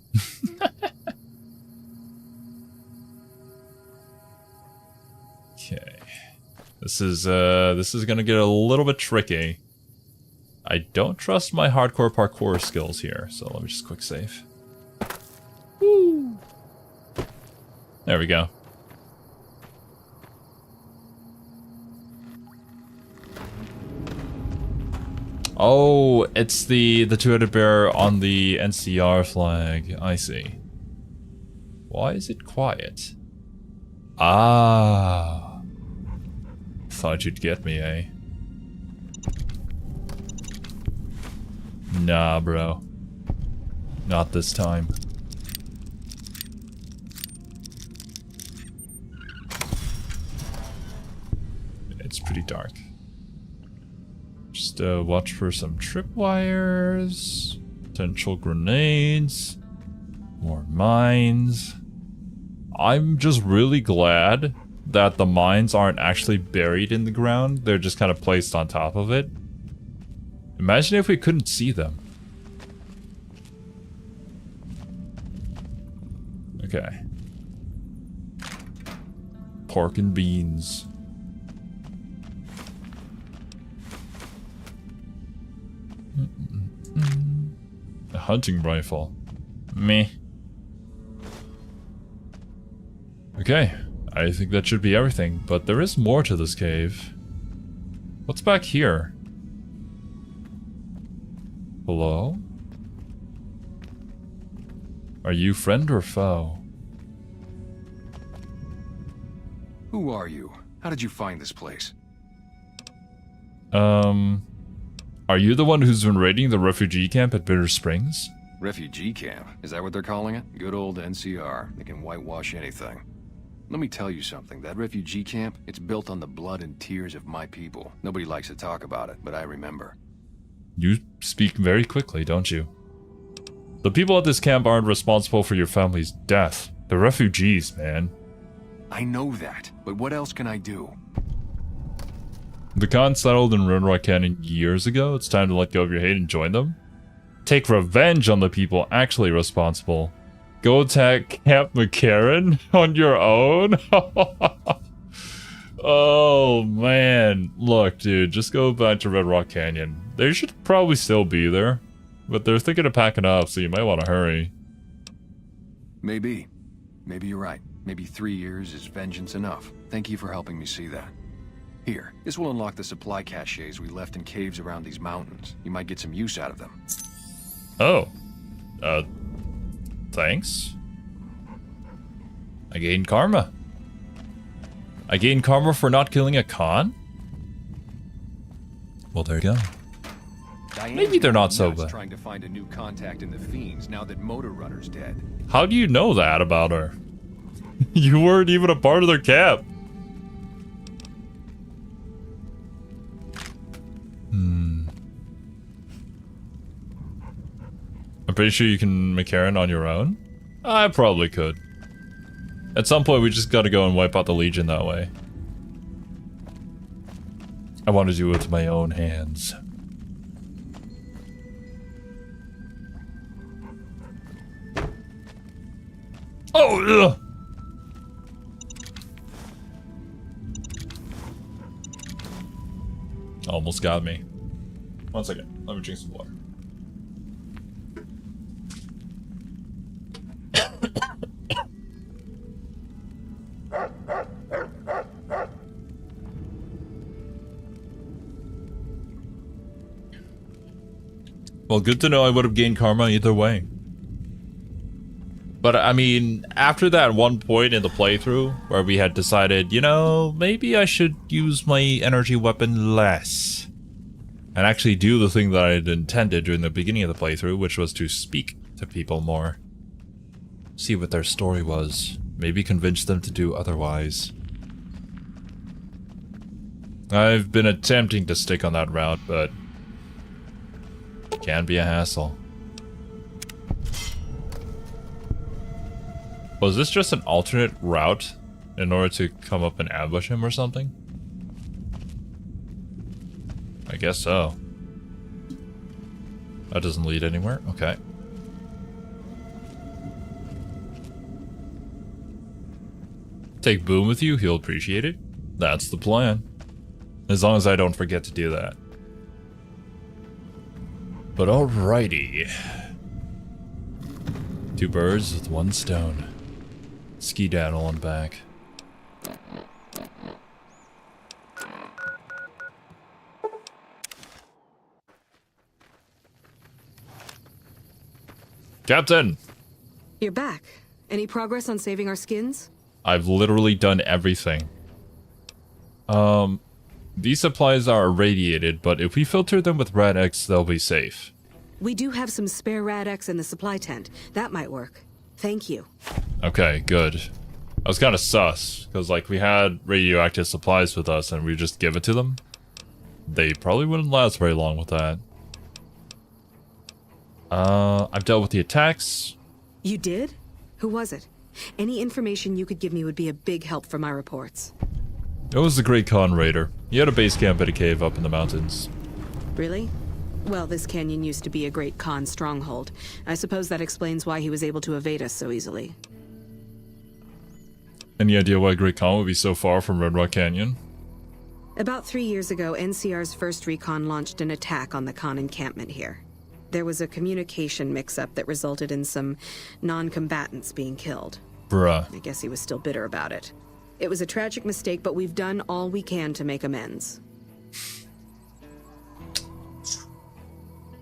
Okay. This is gonna get a little bit tricky. I don't trust my hardcore parkour skills here, so let me just quick save. Woo! There we go. Oh, it's the two-headed bear on the NCR flag. I see. Why is it quiet? Ah. Thought you'd get me, eh? Nah, bro. Not this time. It's pretty dark. Just watch for some tripwires, potential grenades, more mines. I'm just really glad that the mines aren't actually buried in the ground. They're just kind of placed on top of it. Imagine if we couldn't see them. Okay. Pork and beans. A hunting rifle. Meh. Okay, I think that should be everything, but there is more to this cave. What's back here? Hello? Are you friend or foe? Who are you? How did you find this place? Are you the one who's been raiding the refugee camp at Bitter Springs? Refugee camp? Is that what they're calling it? Good old NCR. They can whitewash anything. Let me tell you something. That refugee camp, it's built on the blood and tears of my people. Nobody likes to talk about it, but I remember. You speak very quickly, don't you? The people at this camp aren't responsible for your family's death. They're refugees, man. I know that, but what else can I do? The Khan settled in Red Rock Canyon years ago. It's time to let go of your hate and join them. Take revenge on the people actually responsible. Go attack Camp McCarran on your own? Oh, man. Look, dude, just go back to Red Rock Canyon. They should probably still be there. But they're thinking of packing up, so you might want to hurry. Maybe. Maybe you're right. Maybe 3 years is vengeance enough. Thank you for helping me see that. Here, this will unlock the supply caches we left in caves around these mountains. You might get some use out of them. Oh. Thanks. I gained karma. I gained karma for not killing a Khan? Well, there you go. Maybe they're not so bad. Trying to find a new contact in the Fiends now that Motor Runner's dead. How do you know that about her? You weren't even a part of their camp. I'm pretty sure you can McCarran on your own. I probably could. At some point, we just gotta go and wipe out the Legion that way. I want to do it with my own hands. Oh, ugh. Almost got me. 1 second. Let me drink some water. Well, good to know I would have gained karma either way. But I mean, after that one point in the playthrough where we had decided, you know, maybe I should use my energy weapon less. And actually do the thing that I had intended during the beginning of the playthrough, which was to speak to people more. See what their story was. Maybe convince them to do otherwise. I've been attempting to stick on that route, but it can be a hassle. Was this just an alternate route in order to come up and ambush him or something? I guess so. That doesn't lead anywhere? Okay. Take Boom with you, he'll appreciate it. That's the plan. As long as I don't forget to do that. But alrighty. 2 birds with 1 stone. Ski-daddle on back. Captain! You're back. Any progress on saving our skins? I've literally done everything. These supplies are irradiated, but if we filter them with Rad-X, they'll be safe. We do have some spare Rad-X in the supply tent. That might work. Thank you. Okay, good. I was kind of sus, because like we had radioactive supplies with us and we just give it to them. They probably wouldn't last very long with that. I've dealt with the attacks. You did? Who was it? Any information you could give me would be a big help for my reports. It was the Great Khan Raider. He had a base camp at a cave up in the mountains. Really? Well, this canyon used to be a Great Khan stronghold. I suppose that explains why he was able to evade us so easily. Any idea why Great Khan would be so far from Red Rock Canyon? About 3 years ago, NCR's first recon launched an attack on the Khan encampment here. There was a communication mix-up that resulted in some non-combatants being killed. Bruh. I guess he was still bitter about it. It was a tragic mistake, but we've done all we can to make amends.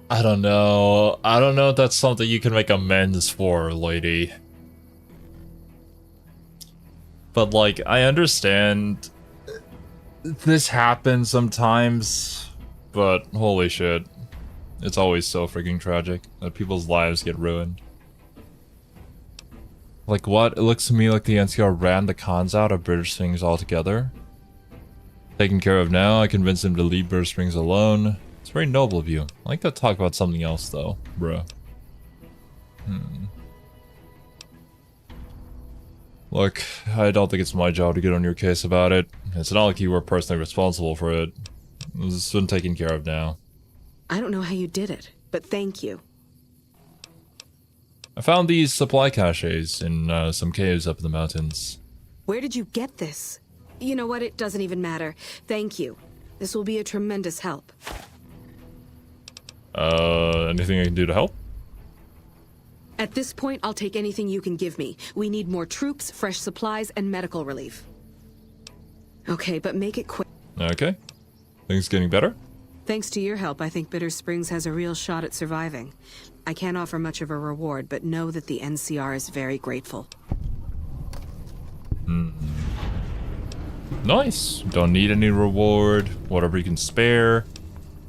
I don't know. I don't know if that's something you can make amends for, lady. But like, I understand this happens sometimes, but holy shit. It's always so freaking tragic that people's lives get ruined. Like what? It looks to me like the NCR ran the cons out of British things altogether. Taken care of now, I convinced him to leave British Springs alone. It's very noble of you. I like to talk about something else though, bro. Look, I don't think it's my job to get on your case about it. It's not like you were personally responsible for it. It's been taken care of now. I don't know how you did it, but thank you. I found these supply caches in some caves up in the mountains. Where did you get this? You know what? It doesn't even matter. Thank you. This will be a tremendous help. Anything I can do to help? At this point, I'll take anything you can give me. We need more troops, fresh supplies, and medical relief. Okay, but make it quick. Okay. Things getting better? Thanks to your help, I think Bitter Springs has a real shot at surviving. I can't offer much of a reward, but know that the NCR is very grateful. Nice. Don't need any reward. Whatever you can spare.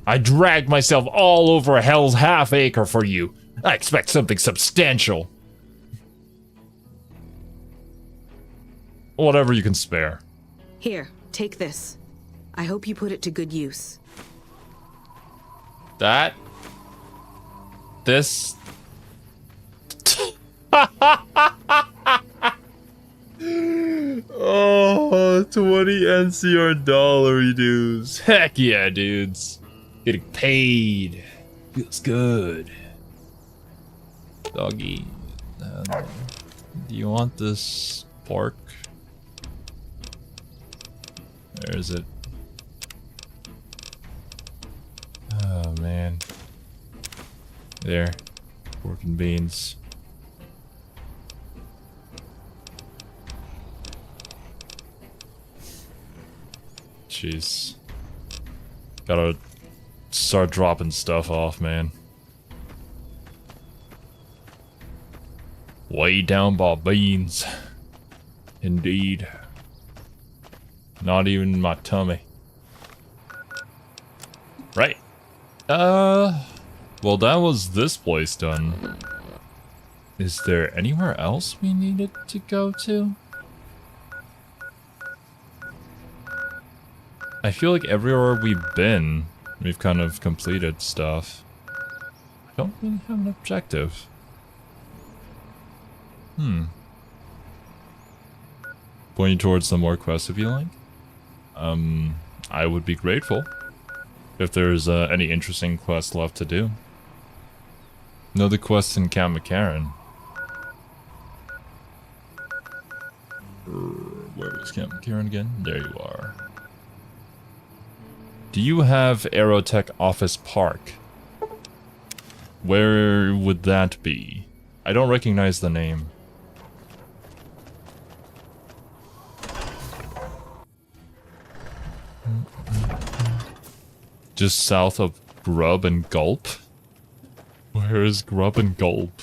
I dragged myself all over Hell's Half Acre for you. I expect something substantial. Whatever you can spare. Here, take this. I hope you put it to good use. That? This? Oh, 20 NCR dollar dudes. Heck yeah, dudes. Getting paid. Feels good. Doggy. Do you want this pork? Where is it? Oh man. There. Pork and beans. Jeez. Gotta start dropping stuff off, man. Way down by beans. Indeed. Not even my tummy. Right. Well, that was this place done. Is there anywhere else we needed to go to? I feel like everywhere we've been, we've kind of completed stuff. I don't really have an objective. Pointing towards some more quests if you like. I would be grateful if there's any interesting quests left to do. Another quest in Camp McCarran. Where was Camp McCarran again? There you are. Do you have Aerotech Office Park? Where would that be? I don't recognize the name. Just south of Grub and Gulp? Where is Grub and Gulp?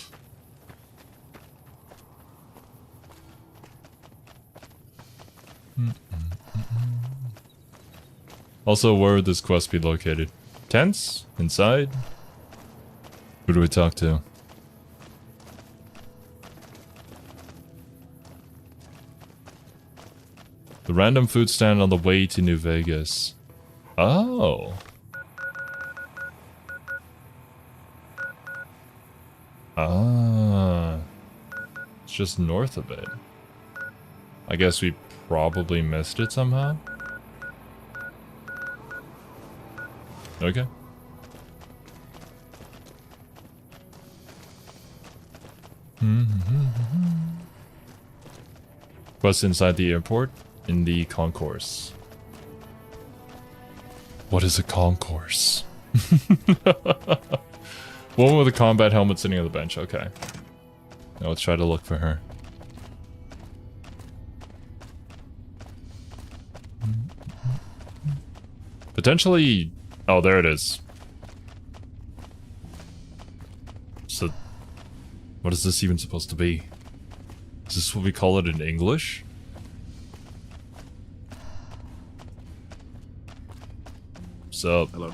Also, where would this quest be located? Tents? Inside? Who do we talk to? The random food stand on the way to New Vegas. Oh. Ah. It's just north of it. I guess we probably missed it somehow. Okay. Quest inside the airport in the concourse. What is a concourse? Woman with a combat helmet sitting on the bench. Okay. Now let's try to look for her. Potentially... Oh, there it is. So... What is this even supposed to be? Is this what we call it in English? Sup? Hello.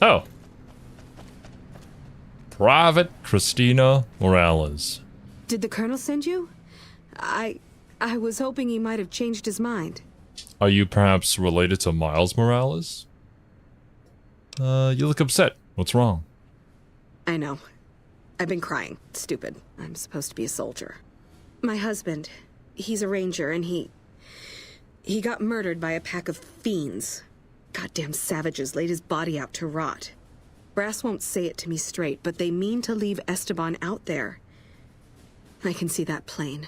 Oh. Private Christina Morales. Did the Colonel send you? I was hoping he might have changed his mind. Are you perhaps related to Miles Morales? You look upset. What's wrong? I know. I've been crying. Stupid. I'm supposed to be a soldier. My husband, he's a ranger, and he got murdered by a pack of fiends. Goddamn savages laid his body out to rot. Brass won't say it to me straight, but they mean to leave Esteban out there. I can see that plain.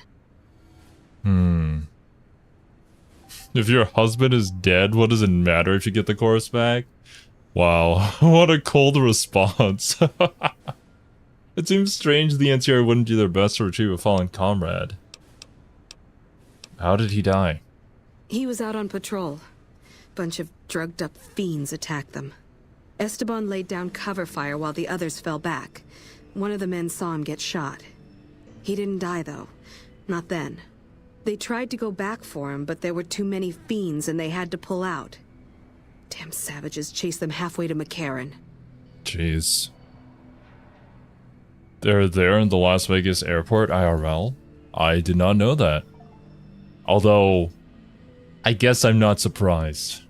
If your husband is dead, what does it matter if you get the corpse back? Wow, what a cold response. It seems strange the NCR wouldn't do their best to retrieve a fallen comrade. How did he die? He was out on patrol. Bunch of drugged up fiends attacked them. Esteban laid down cover fire while the others fell back. One of the men saw him get shot. He didn't die though. Not then. They tried to go back for him, but there were too many fiends and they had to pull out. Damn savages chased them halfway to McCarran. Jeez. They're there in the Las Vegas airport IRL? I did not know that. Although, I guess I'm not surprised.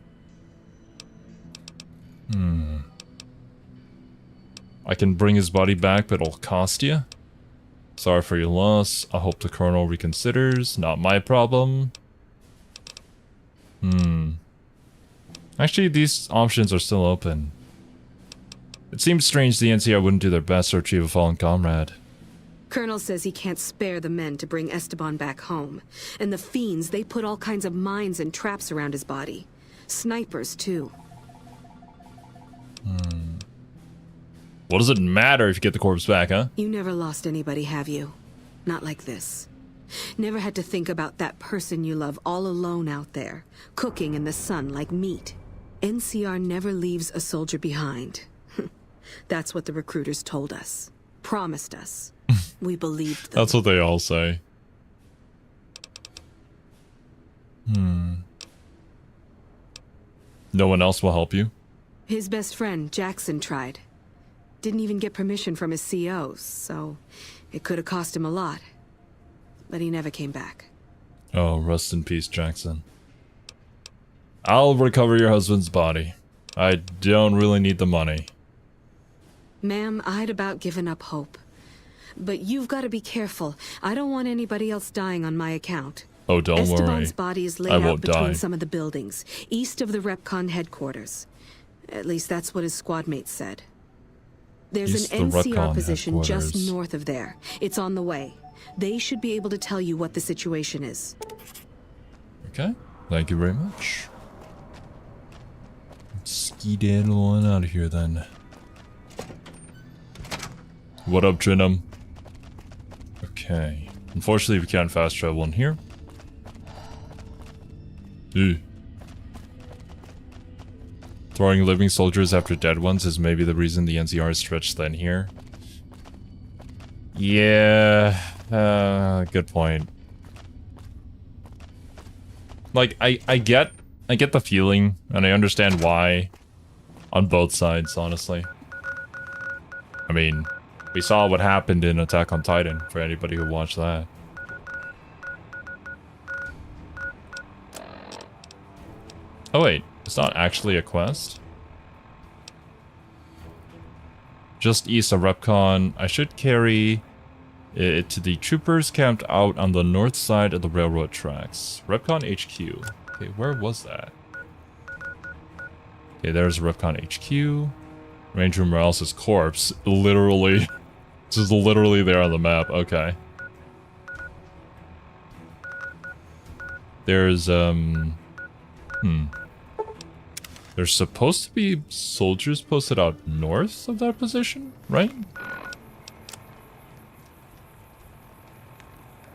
I can bring his body back, but it'll cost you. Sorry for your loss. I hope the Colonel reconsiders. Not my problem. Actually, these options are still open. It seems strange the NCR wouldn't do their best to retrieve a fallen comrade. Colonel says he can't spare the men to bring Esteban back home. And the fiends, they put all kinds of mines and traps around his body. Snipers, too. What does it matter if you get the corpse back, huh? You never lost anybody, have you? Not like this. Never had to think about that person you love all alone out there, cooking in the sun like meat. NCR never leaves a soldier behind. That's what the recruiters told us. Promised us. We believed them. That's what they all say. No one else will help you? His best friend, Jackson, tried. Didn't even get permission from his CO, so it could have cost him a lot. But he never came back. Oh, rest in peace, Jackson. I'll recover your husband's body. I don't really need the money. Ma'am, I'd about given up hope. But you've got to be careful. I don't want anybody else dying on my account. Oh, don't worry. Esteban's body is laid I out won't between die. some of the buildings, east of the REPCON headquarters. At least that's what his squad mates said. There's East an of the NCR REPCON position just headquarters. north of there. It's on the way. They should be able to tell you what the situation is. Okay, thank you very much. Let's ski-daddle on out of here then. What up, Trinum? Okay. Unfortunately, we can't fast travel in here. Ew. Throwing living soldiers after dead ones is maybe the reason the NCR is stretched thin here. Yeah, good point. Like, I get the feeling, and I understand why on both sides, honestly. I mean, we saw what happened in Attack on Titan, for anybody who watched that. Oh wait, it's not actually a quest? Just east of REPCON, I should carry it to the troopers camped out on the north side of the railroad tracks. REPCON HQ. Okay, where was that? Okay, there's REPCON HQ. Ranger Morales' corpse. Literally. Just literally there on the map. Okay. There's, There's supposed to be soldiers posted out north of that position, right?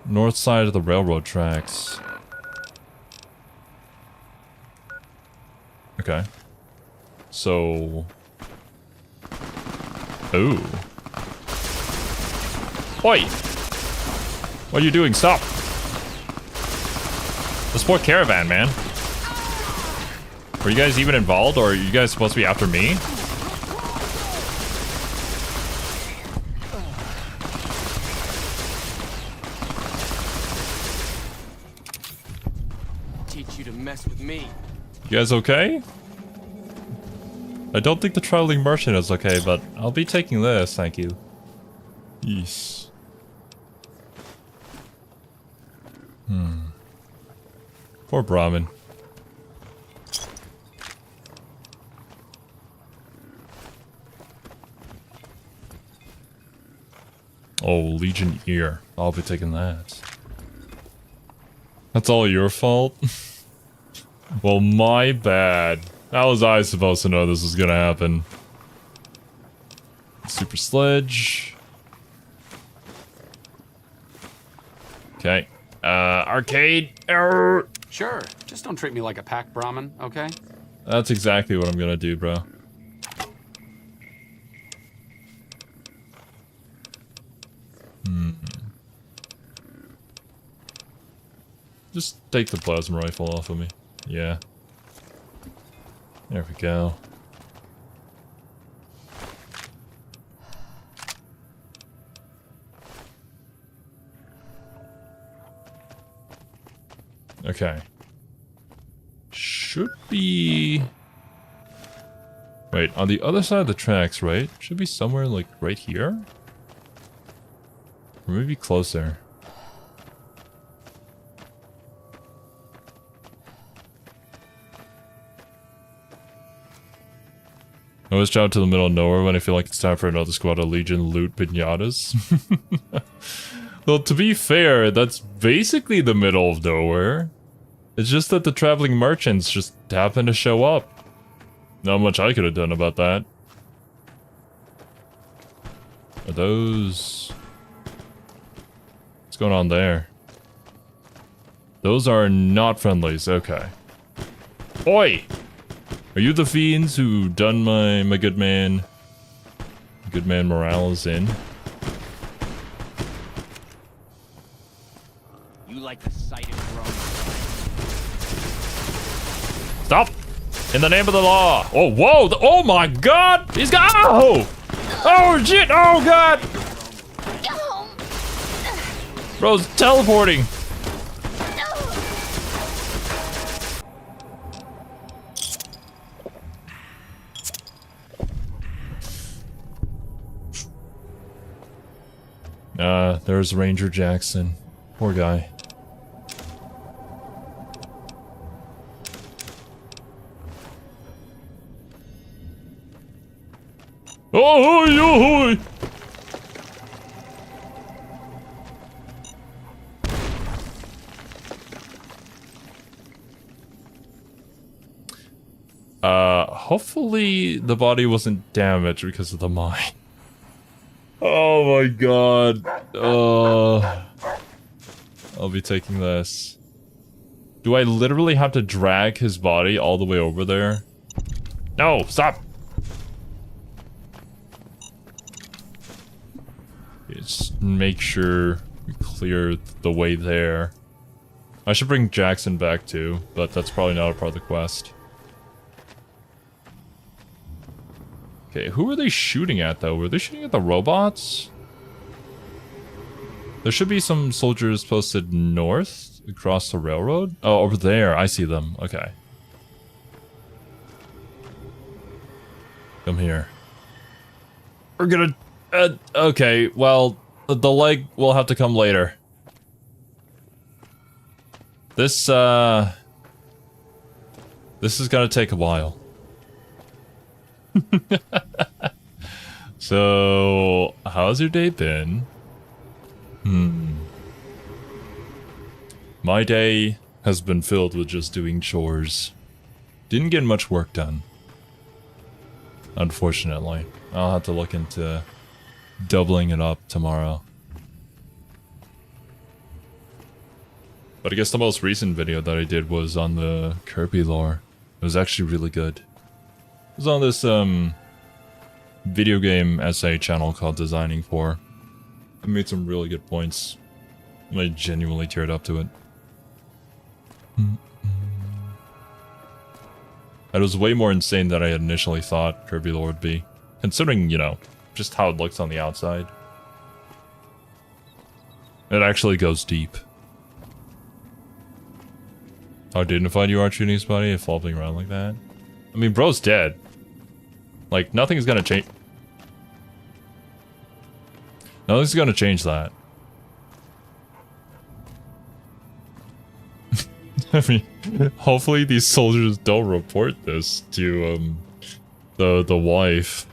North side of the railroad tracks. Okay. So... Ooh. Oi! What are you doing? Stop! The sport caravan, man. Were you guys even involved, or are you guys supposed to be after me? Teach you to mess with me. You guys okay? I don't think the traveling merchant is okay, but I'll be taking this, thank you. Yes. Poor Brahmin. Oh, Legion Ear. I'll be taking that. That's all your fault? Well, my bad. How was I supposed to know this was gonna happen? Super Sledge. Okay. Arcade. Error. Sure, just don't treat me like a pack Brahmin, okay? That's exactly what I'm gonna do, bro. Just take the plasma rifle off of me. Yeah. There we go. Okay. Should be... Wait, on the other side of the tracks, right? Should be somewhere like right here? Or maybe closer. I always jump to the middle of nowhere when I feel like it's time for another squad of Legion loot pinatas. Well, to be fair, that's basically the middle of nowhere. It's just that the traveling merchants just happen to show up. Not much I could have done about that. Are those... What's going on there? Those are not friendlies, okay. Oi! Are you the fiends who done my good man Morales in? You like the sight of Rome. Stop! In the name of the law! Oh, whoa! Oh my god! He's got. Oh! Oh shit! Oh god! Bro's teleporting! There's Ranger Jackson. Poor guy. Oh, hopefully the body wasn't damaged because of the mine. Oh my god. I'll be taking this. Do I literally have to drag his body all the way over there? No, stop! Just make sure we clear the way there. I should bring Jackson back too, but that's probably not a part of the quest. Okay, who are they shooting at though? Were they shooting at the robots? There should be some soldiers posted north across the railroad. Oh, over there. I see them. Okay. Come here. We're gonna... okay, well, the leg will have to come later. This is gonna take a while. So, how's your day been? My day has been filled with just doing chores. Didn't get much work done. Unfortunately. I'll have to look into doubling it up tomorrow. But I guess the most recent video that I did was on the Kirby lore. It was actually really good. It was on this video game essay channel called Designing For. I made some really good points. I genuinely teared up to it. It was way more insane than I had initially thought Kirby lore would be. Considering, you know, just how it looks on the outside. It actually goes deep. How dignified you are shooting his body if flopping around like that. I mean, bro's dead. Like, nothing's gonna change. Nothing's gonna change that. I mean, hopefully these soldiers don't report this to, the wife.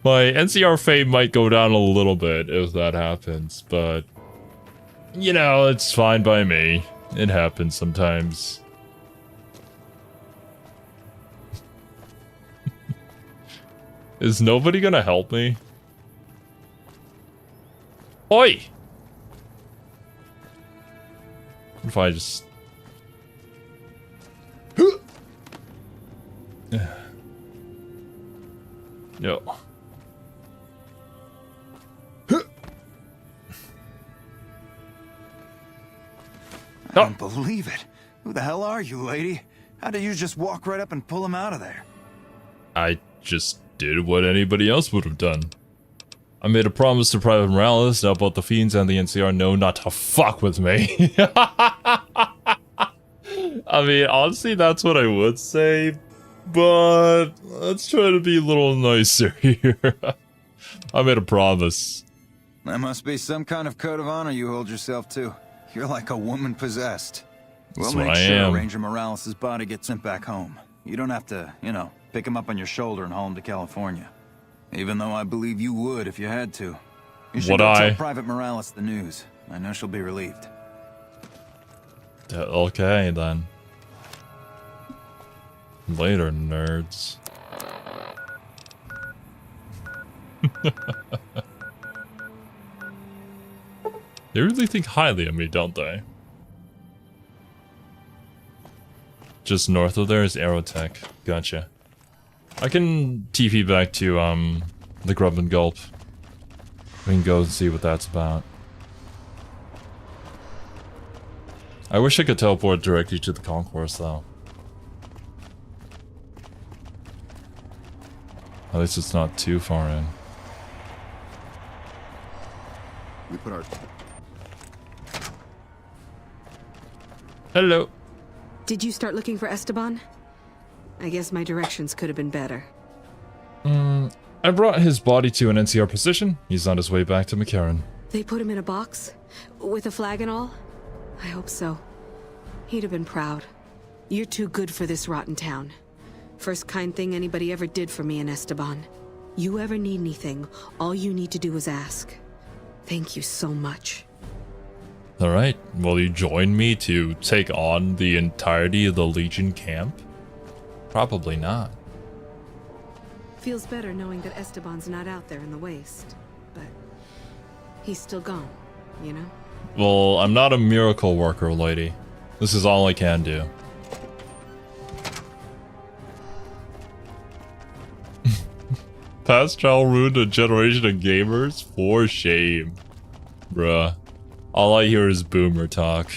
My NCR fame might go down a little bit if that happens, but... You know, it's fine by me. It happens sometimes. Is nobody gonna help me? Oi! What if I just... Yo. I don't believe it. Who the hell are you, lady? How did you just walk right up and pull him out of there? I just did what anybody else would have done. I made a promise to Private Morales, now both the Fiends and the NCR know not to fuck with me. I mean, honestly, that's what I would say, but let's try to be a little nicer here. I made a promise. That must be some kind of code of honor you hold yourself to. You're like a woman possessed. We'll make sure Ranger Morales' body gets sent back home. You don't have to, you know, pick him up on your shoulder and haul him to California. Even though I believe you would if you had to. You should go tell Private Morales the news. I know she'll be relieved. Okay, then. Later, nerds. They really think highly of me, don't they? Just north of there is Aerotech. Gotcha. I can TP back to, the Grub and Gulp. We can go and see what that's about. I wish I could teleport directly to the concourse, though. At least it's not too far in. We put our... Hello. Did you start looking for Esteban? I guess my directions could have been better. I brought his body to an NCR position. He's on his way back to McCarran. They put him in a box? With a flag and all? I hope so. He'd have been proud. You're too good for this rotten town. First kind thing anybody ever did for me in Esteban. You ever need anything, all you need to do is ask. Thank you so much. Alright, will you join me to take on the entirety of the Legion camp? Probably not. Feels better knowing that Esteban's not out there in the waste. But he's still gone, you know? Well, I'm not a miracle worker, lady. This is all I can do. Past child ruined a generation of gamers? For shame. Bruh. All I hear is boomer talk.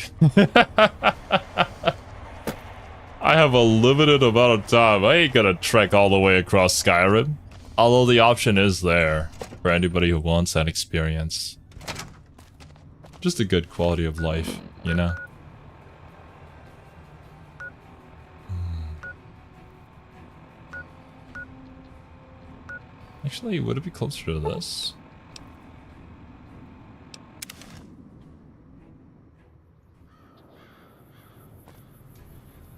I have a limited amount of time. I ain't gonna trek all the way across Skyrim. Although the option is there for anybody who wants that experience. Just a good quality of life, you know? Actually, would it be closer to this?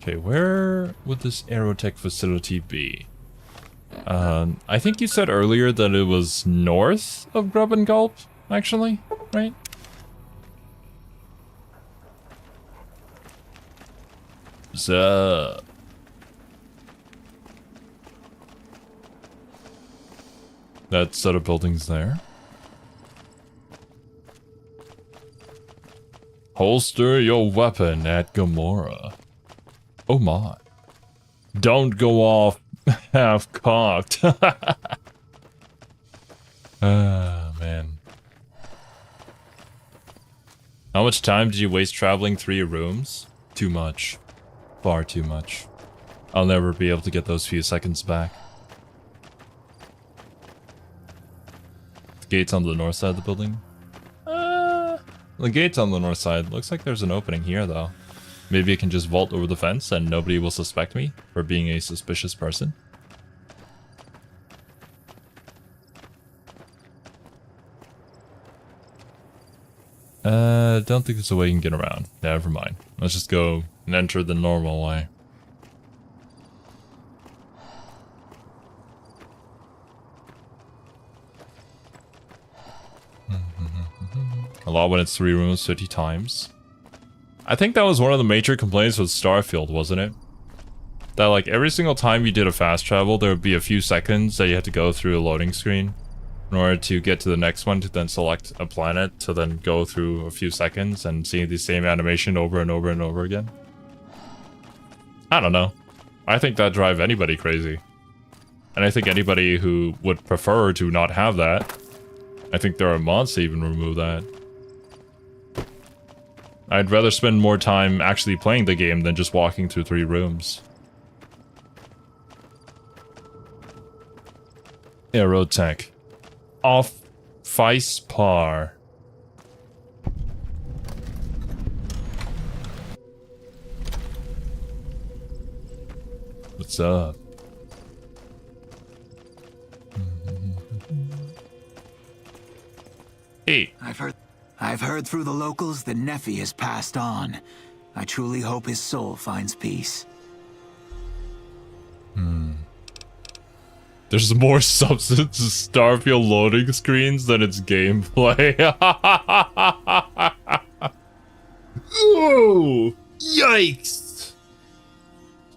Okay, where would this Aerotech facility be? I think you said earlier that it was north of Grub and Gulp, actually, right? So... that set of buildings there. Holster your weapon at Gamora. Oh my. Don't go off half-cocked. Ah, man. How much time did you waste traveling 3 rooms? Too much. Far too much. I'll never be able to get those few seconds back. The gate's on the north side of the building? The gate's on the north side. Looks like there's an opening here, though. Maybe I can just vault over the fence and nobody will suspect me for being a suspicious person. Don't think there's a way you can get around. Never mind. Let's just go and enter the normal way. A lot when it's 3 rooms 50 times. I think that was one of the major complaints with Starfield, wasn't it? That like every single time you did a fast travel, there would be a few seconds that you had to go through a loading screen in order to get to the next one, to then select a planet, to then go through a few seconds and see the same animation over and over and over again. I don't know. I think that'd drive anybody crazy. And I think anybody who would prefer to not have that, I think there are mods to even remove that. I'd rather spend more time actually playing the game than just walking through 3 rooms. Aerotech. Off Vice Par. What's up? Hey. I've heard through the locals that Nephi has passed on. I truly hope his soul finds peace. There's more substance to Starfield loading screens than its gameplay. Oh, yikes.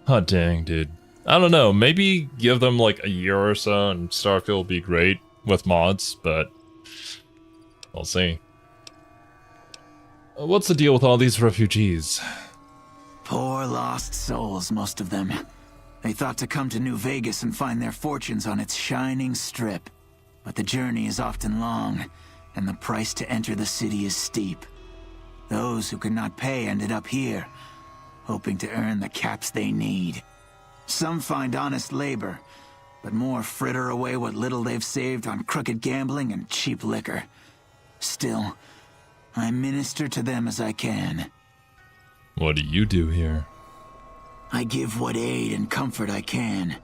Hot dang, dude. I don't know, maybe give them like a year or so and Starfield will be great with mods, but we'll see. What's the deal with all these refugees? Poor lost souls, most of them. They thought to come to New Vegas and find their fortunes on its shining strip. But the journey is often long, and the price to enter the city is steep. Those who could not pay ended up here, hoping to earn the caps they need. Some find honest labor, but more fritter away what little they've saved on crooked gambling and cheap liquor. Still, I minister to them as I can. What do you do here? I give what aid and comfort I can.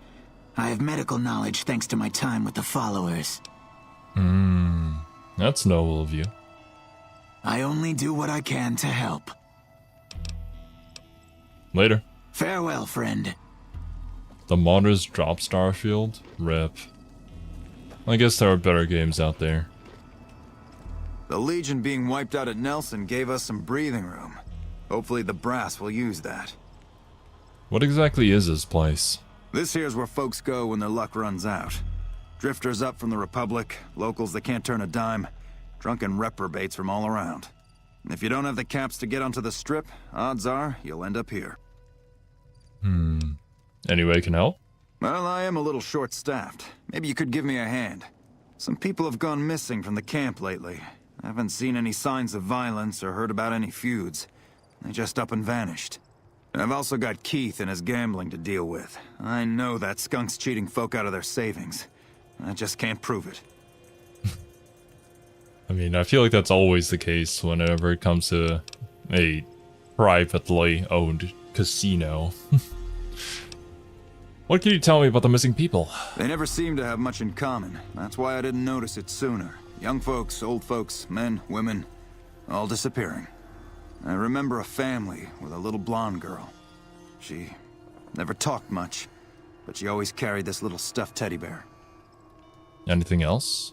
I have medical knowledge thanks to my time with the followers. That's noble of you. I only do what I can to help. Later. Farewell, friend. The modders drop Starfield? Rip. I guess there are better games out there. The Legion being wiped out at Nelson gave us some breathing room. Hopefully the brass will use that. What exactly is this place? This here's where folks go when their luck runs out. Drifters up from the Republic, locals that can't turn a dime, drunken reprobates from all around. And if you don't have the caps to get onto the strip, odds are you'll end up here. Any way I can help? Well, I am a little short-staffed. Maybe you could give me a hand. Some people have gone missing from the camp lately. I haven't seen any signs of violence or heard about any feuds. They just up and vanished. And I've also got Keith and his gambling to deal with. I know that skunk's cheating folk out of their savings. I just can't prove it. I mean, I feel like that's always the case whenever it comes to a privately owned casino. What can you tell me about the missing people? They never seem to have much in common. That's why I didn't notice it sooner. Young folks, old folks, men, women, all disappearing. I remember a family with a little blonde girl. She never talked much, but she always carried this little stuffed teddy bear. Anything else?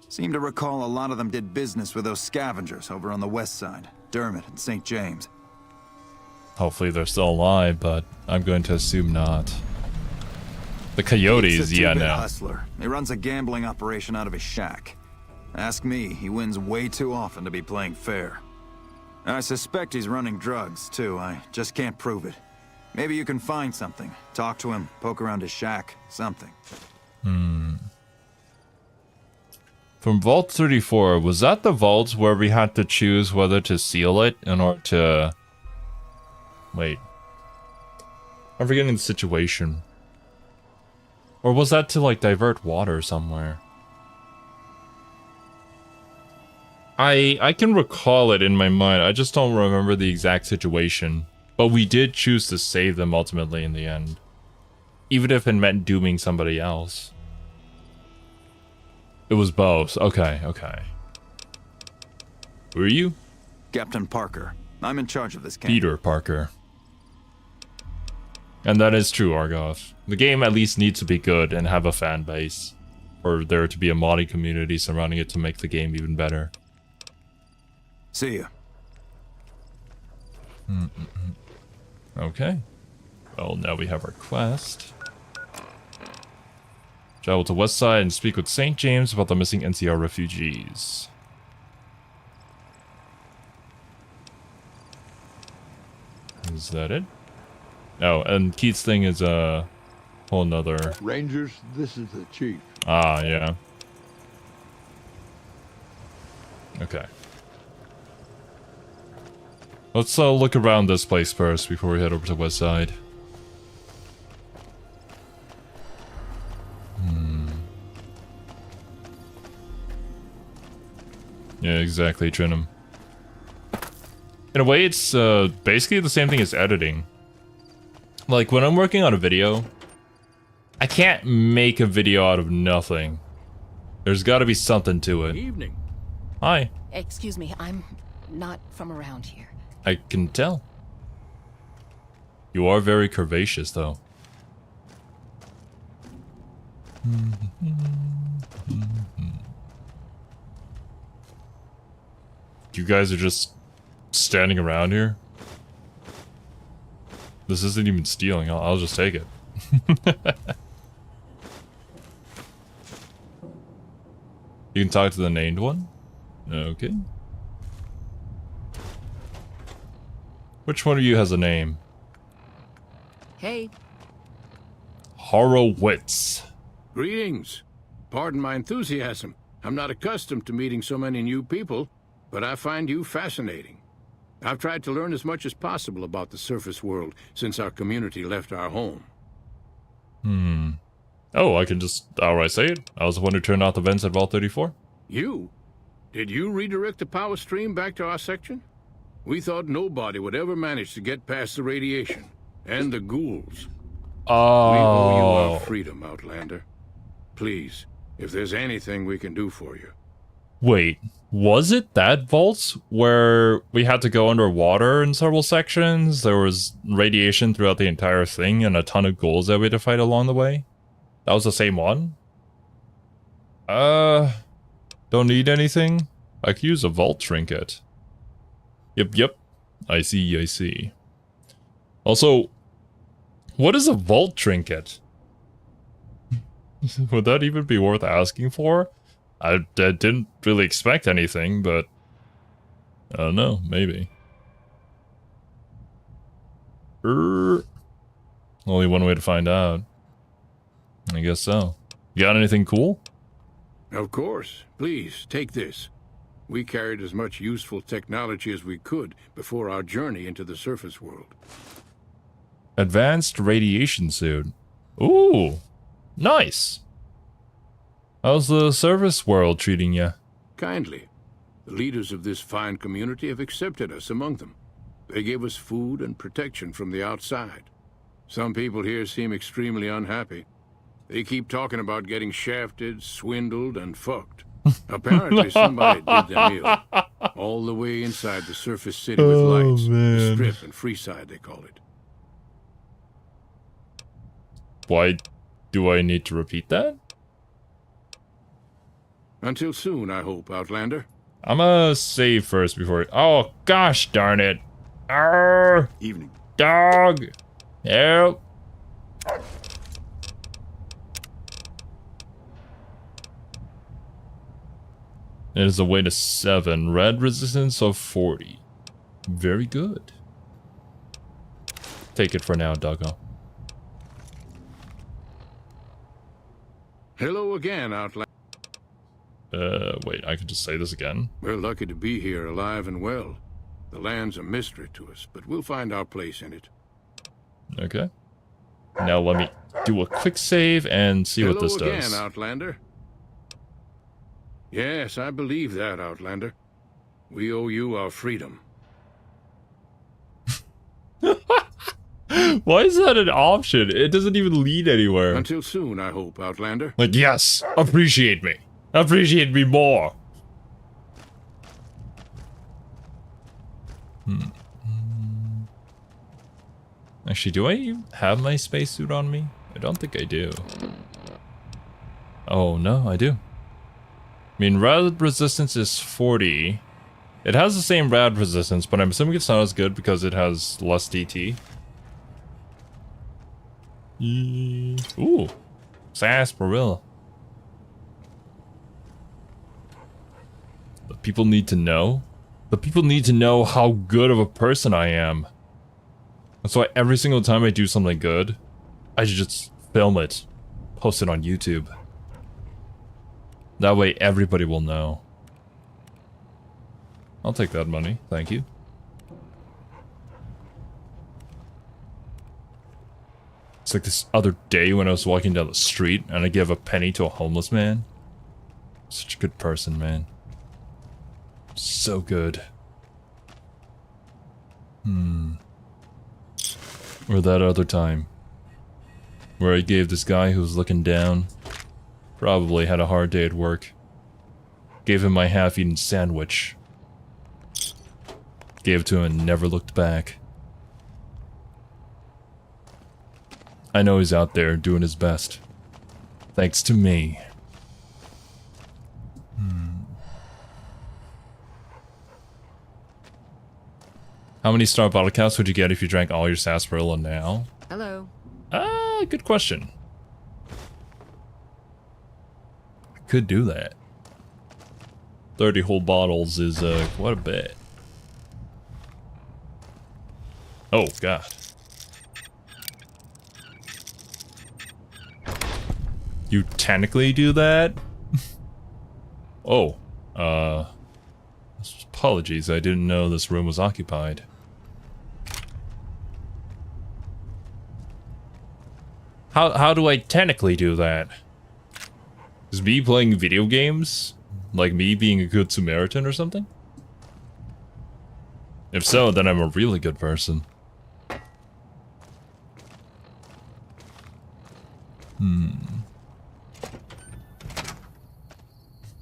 Seem to recall a lot of them did business with those scavengers over on the west side, Dermot and St. James. Hopefully they're still alive, but I'm going to assume not. The Coyotes, He's a yeah, two-bit no. hustler. He runs a gambling operation out of his shack. Ask me, he wins way too often to be playing fair. I suspect he's running drugs, too. I just can't prove it. Maybe you can find something. Talk to him, poke around his shack, something. From Vault 34, was that the vault where we had to choose whether to seal it in order to... Wait. I'm forgetting the situation. Or was that to, like, divert water somewhere? I can recall it in my mind, I just don't remember the exact situation. But we did choose to save them ultimately in the end. Even if it meant dooming somebody else. It was both. Okay, okay. Who are you? Captain Parker. I'm in charge of this camp. Peter Parker. And that is true, Argoff. The game at least needs to be good and have a fan base. For there to be a modding community surrounding it to make the game even better. See ya. Okay. Well, now we have our quest. Travel to West Side and speak with St. James about the missing NCR refugees. Is that it? Oh, and Keith's thing is a whole nother... Rangers, this is the chief. Ah, yeah. Okay. Let's look around this place first before we head over to West Side. Yeah, exactly, Trinum. In a way, it's basically the same thing as editing. Like, when I'm working on a video, I can't make a video out of nothing. There's gotta be something to it. Evening. Hi. Excuse me, I'm not from around here. I can tell. You are very curvaceous, though. You guys are just standing around here? This isn't even stealing. I'll just take it. You can talk to the named one? Okay. Which one of you has a name? Hey. Horowitz. Greetings. Pardon my enthusiasm. I'm not accustomed to meeting so many new people, but I find you fascinating. I've tried to learn as much as possible about the surface world since our community left our home. Oh, I can just outright say it. I was the one who turned off the vents at Vault 34. You? Did you redirect the power stream back to our section? We thought nobody would ever manage to get past the radiation. And the ghouls. We owe you our freedom, Outlander. Please, if there's anything we can do for you. Wait, was it that vault where we had to go underwater in several sections? There was radiation throughout the entire thing and a ton of ghouls that we had to fight along the way? That was the same one? Don't need anything? I could use a vault trinket. Yep. I see. Also, what is a vault trinket? Would that even be worth asking for? I didn't really expect anything, but I don't know, maybe. Only one way to find out. I guess so. You got anything cool? Of course. Please, take this. We carried as much useful technology as we could before our journey into the surface world. Advanced radiation suit. Ooh, nice. How's the surface world treating you? Kindly. The leaders of this fine community have accepted us among them. They gave us food and protection from the outside. Some people here seem extremely unhappy. They keep talking about getting shafted, swindled, and fucked. Apparently somebody did them ill. All the way inside the surface city with lights. The Strip and Freeside, they call it. Why do I need to repeat that? Until soon, I hope, Outlander. I'm gonna save first before... Oh, gosh darn it. Arrgh! Evening. Dog! Help! It is a weight of 7. Red resistance of 40. Very good. Take it for now, doggo. Hello again, Outlander. Wait, I can just say this again. We're lucky to be here alive and well. The land's a mystery to us, but we'll find our place in it. Okay. Now let me do a quick save and see what this does. Hello again, Outlander. Yes, I believe that, Outlander. We owe you our freedom. Why is that an option? It doesn't even lead anywhere. Until soon, I hope, Outlander. Like, yes, appreciate me. Appreciate me more. Actually, do I have my spacesuit on me? I don't think I do. Oh, no, I do. I mean, rad resistance is 40. It has the same rad resistance, but I'm assuming it's not as good because it has less DT. Ooh. Sarsaparilla. The people need to know. The people need to know how good of a person I am. That's why every single time I do something good, I should just film it, post it on YouTube. That way everybody will know. I'll take that money, thank you. It's like this other day when I was walking down the street and I gave a penny to a homeless man. Such a good person, man. So good. Or that other time where I gave this guy who was looking down, probably had a hard day at work, gave him my half-eaten sandwich, gave it to him and never looked back. I know he's out there doing his best, thanks to me. How many star bottle caps would you get if you drank all your sarsaparilla now? Hello. Good question. I could do that. 30 whole bottles is, quite a bit. Oh, God. You technically do that? Oh, apologies, I didn't know this room was occupied. How do I technically do that? Is me playing video games like me being a good Samaritan or something? If so, then I'm a really good person.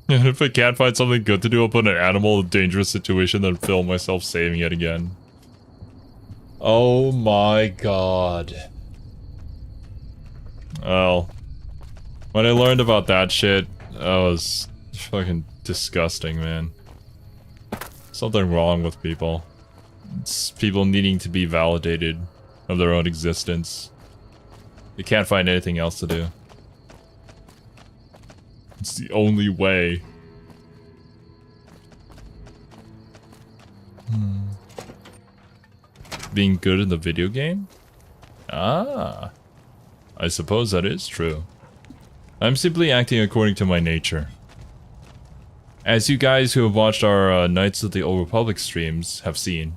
And if I can't find something good to do, I'll put an animal in a dangerous situation, then film myself saving it again. Oh my god. Well, when I learned about that shit, that was fucking disgusting, man. Something wrong with people. It's people needing to be validated of their own existence. They can't find anything else to do. It's the only way. Being good in the video game? Ah. I suppose that is true. I'm simply acting according to my nature. As you guys who have watched our Knights of the Old Republic streams have seen,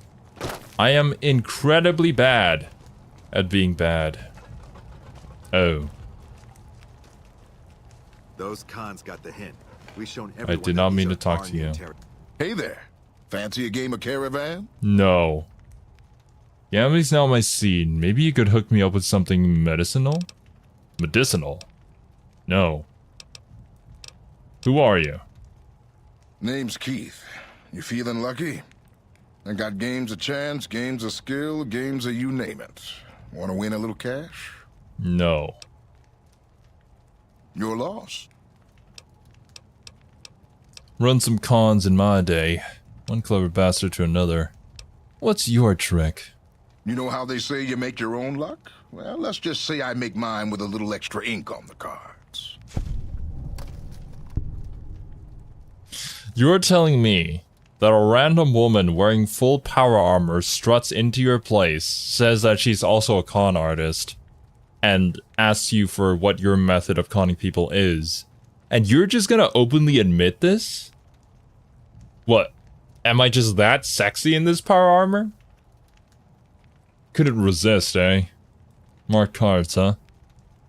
I am incredibly bad at being bad. Oh. Those cons got the hint. We've shown everyone I did not mean to talk to you. Hey there. Fancy a game of Caravan? No. Gambling not my scene. Maybe you could hook me up with something medicinal? Medicinal? No. Who are you? Name's Keith. You feeling lucky? I got games of chance, games of skill, games of you name it. Want to win a little cash? No. Your loss. Run some cons in my day. One clever bastard to another. What's your trick? You know how they say you make your own luck? Well, let's just say I make mine with a little extra ink on the cards. You're telling me that a random woman wearing full power armor struts into your place, says that she's also a con artist, and asks you for what your method of conning people is, and you're just gonna openly admit this? What? Am I just that sexy in this power armor? Couldn't resist, eh? Marked cards, huh?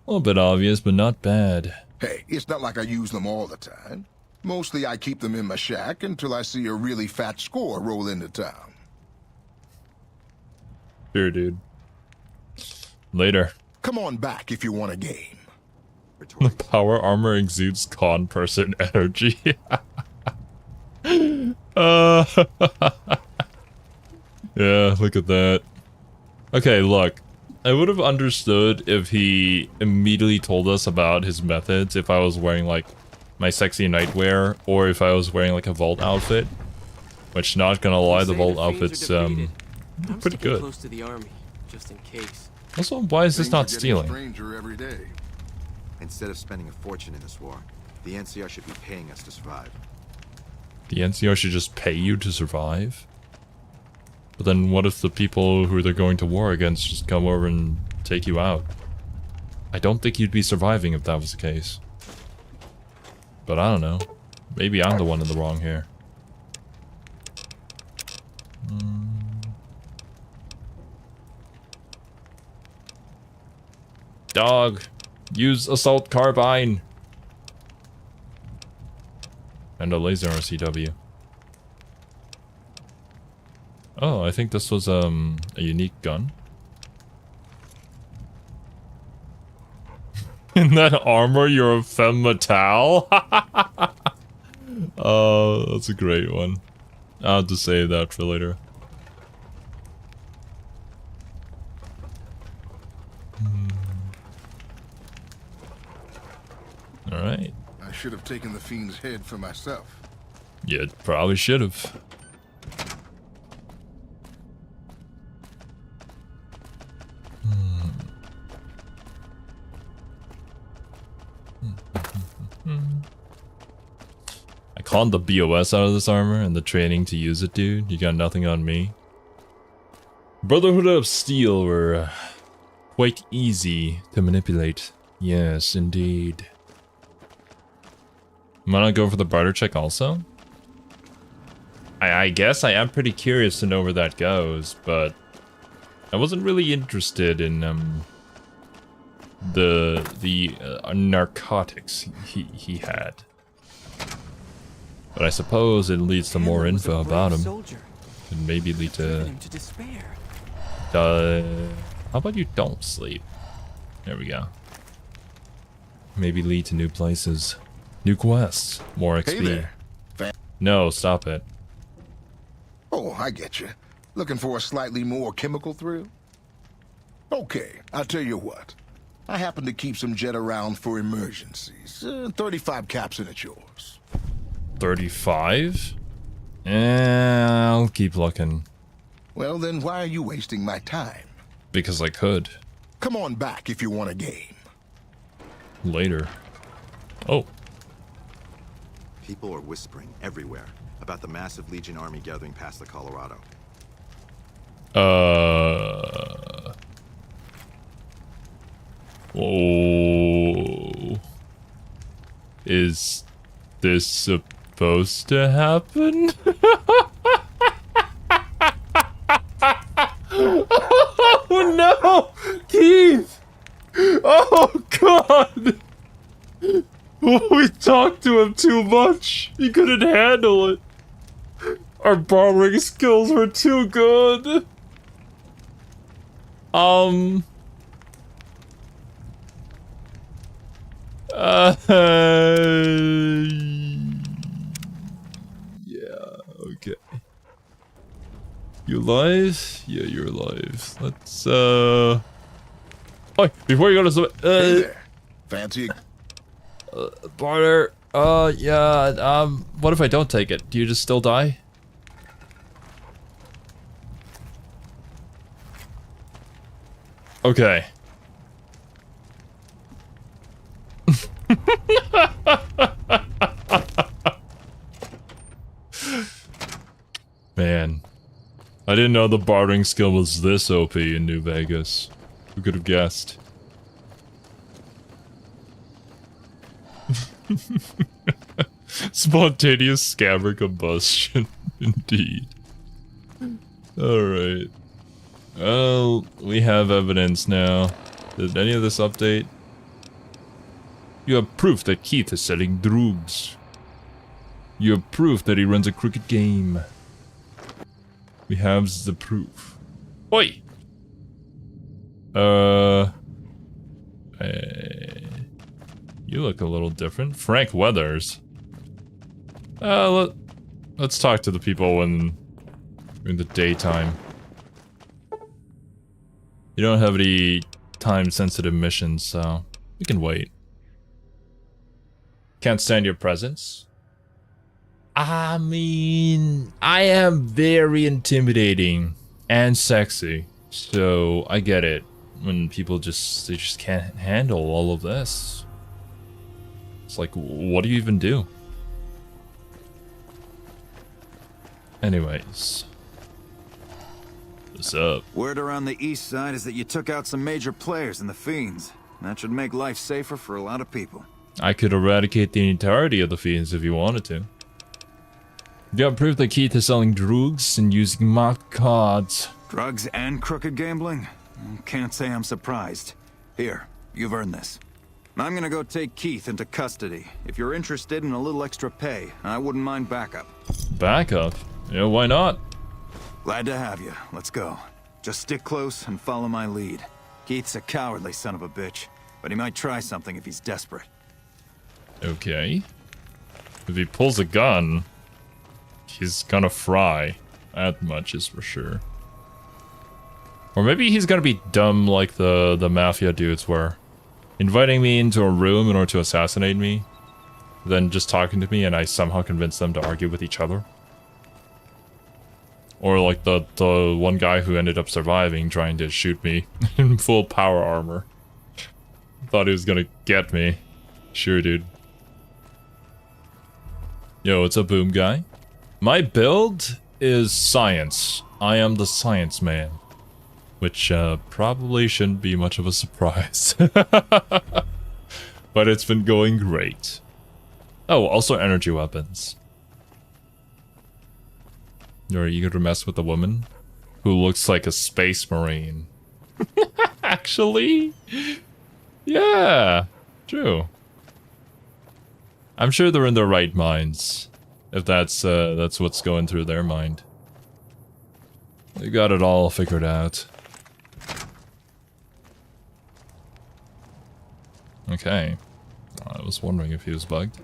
A little bit obvious, but not bad. Hey, it's not like I use them all the time. Mostly I keep them in my shack until I see a really fat score roll into town. Sure, dude. Later. Come on back if you want a game. The power armor exudes con person energy. Yeah, look at that. Okay, look. I would have understood if he immediately told us about his methods if I was wearing, like, my sexy nightwear, or if I was wearing, like, a vault outfit. Which, not gonna lie, the vault outfit's, pretty good. Close to the army, just in case. Also, why is this not stealing? Stranger every day. Instead of spending a fortune in this war, the NCR should be paying us to survive. The NCR should just pay you to survive? But then what if the people who they're going to war against just come over and take you out? I don't think you'd be surviving if that was the case. But I don't know. Maybe I'm the one in the wrong here. Dog! Use assault carbine! And a laser RCW. Oh, I think this was a unique gun. In that armor, you're a femme fatale? Oh, that's a great one. I'll have to save that for later. Alright. I should have taken the fiend's head for myself. Yeah, probably should have. I conned the BOS out of this armor and the training to use it, dude. You got nothing on me. Brotherhood of Steel were quite easy to manipulate. Yes, indeed. Am I not going for the barter check also? I guess I am pretty curious to know where that goes, but I wasn't really interested in the narcotics he had. But I suppose it leads to more info about him. And maybe lead to how about you don't sleep? There we go. Maybe lead to new places, new quests, more XP. Hey there. No, stop it. Oh, I get you. Looking for a slightly more chemical thrill? Okay, I'll tell you what. I happen to keep some jet around for emergencies. 35 caps and it's yours. 35? I'll keep looking. Well, then why are you wasting my time? Because I could. Come on back if you want a game. Later. Oh. People are whispering everywhere about the massive Legion army gathering past the Colorado. Oh. Is this supposed to happen? Oh no! Keith! Oh god! We talked to him too much. He couldn't handle it. Our borrowing skills were too good. Yeah, okay. You alive? Yeah, you're alive. Let's, Oh, before you go to some, Hey there. Fancy barter. Yeah, what if I don't take it? Do you just still die? Okay. Man. I didn't know the bartering skill was this OP in New Vegas. Who could have guessed? Spontaneous scammer combustion. Indeed. Alright. Well, we have evidence now. Did any of this update? You have proof that Keith is selling drugs. You have proof that he runs a crooked game. We have the proof. Oi! You look a little different. Frank Weathers. Let's talk to the people in the daytime. You don't have any time-sensitive missions, so we can wait. Can't stand your presence. I mean, I am very intimidating and sexy, so I get it when people they just can't handle all of this. It's like, what do you even do? Anyways. What's up? Word around the east side is that you took out some major players in the Fiends. That should make life safer for a lot of people. I could eradicate the entirety of the Fiends if you wanted to. You have proof that Keith is selling drugs and using mock cards. Drugs and crooked gambling? Can't say I'm surprised. Here, you've earned this. I'm gonna go take Keith into custody. If you're interested in a little extra pay, I wouldn't mind backup. Backup? Yeah, why not? Glad to have you. Let's go. Just stick close and follow my lead. Keith's a cowardly son of a bitch, but he might try something if he's desperate. Okay. If he pulls a gun, he's gonna fry. That much is for sure. Or maybe he's gonna be dumb like the mafia dudes were. Inviting me into a room in order to assassinate me, then just talking to me and I somehow convince them to argue with each other. Or like the one guy who ended up surviving trying to shoot me in full power armor. Thought he was gonna get me. Sure, dude. Yo, what's up, boom guy? My build is science. I am the science man. Which probably shouldn't be much of a surprise. But it's been going great. Oh, also energy weapons. You're eager to mess with a woman who looks like a space marine. Actually, yeah, true. I'm sure they're in their right minds, if that's what's going through their mind. They got it all figured out. Okay. I was wondering if he was bugged.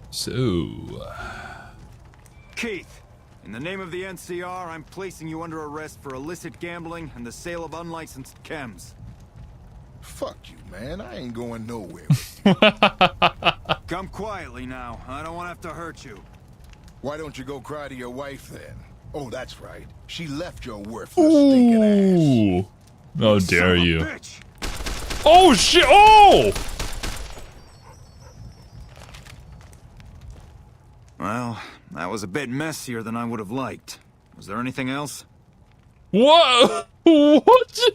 So... Keith, in the name of the NCR, I'm placing you under arrest for illicit gambling and the sale of unlicensed chems. Fuck you, man. I ain't going nowhere. Come quietly now. I don't want to have to hurt you. Why don't you go cry to your wife then? Oh, that's right. She left your worthless stinking ass. How dare you. Oh shit! Oh! Well, that was a bit messier than I would have liked. Was there anything else? What? What?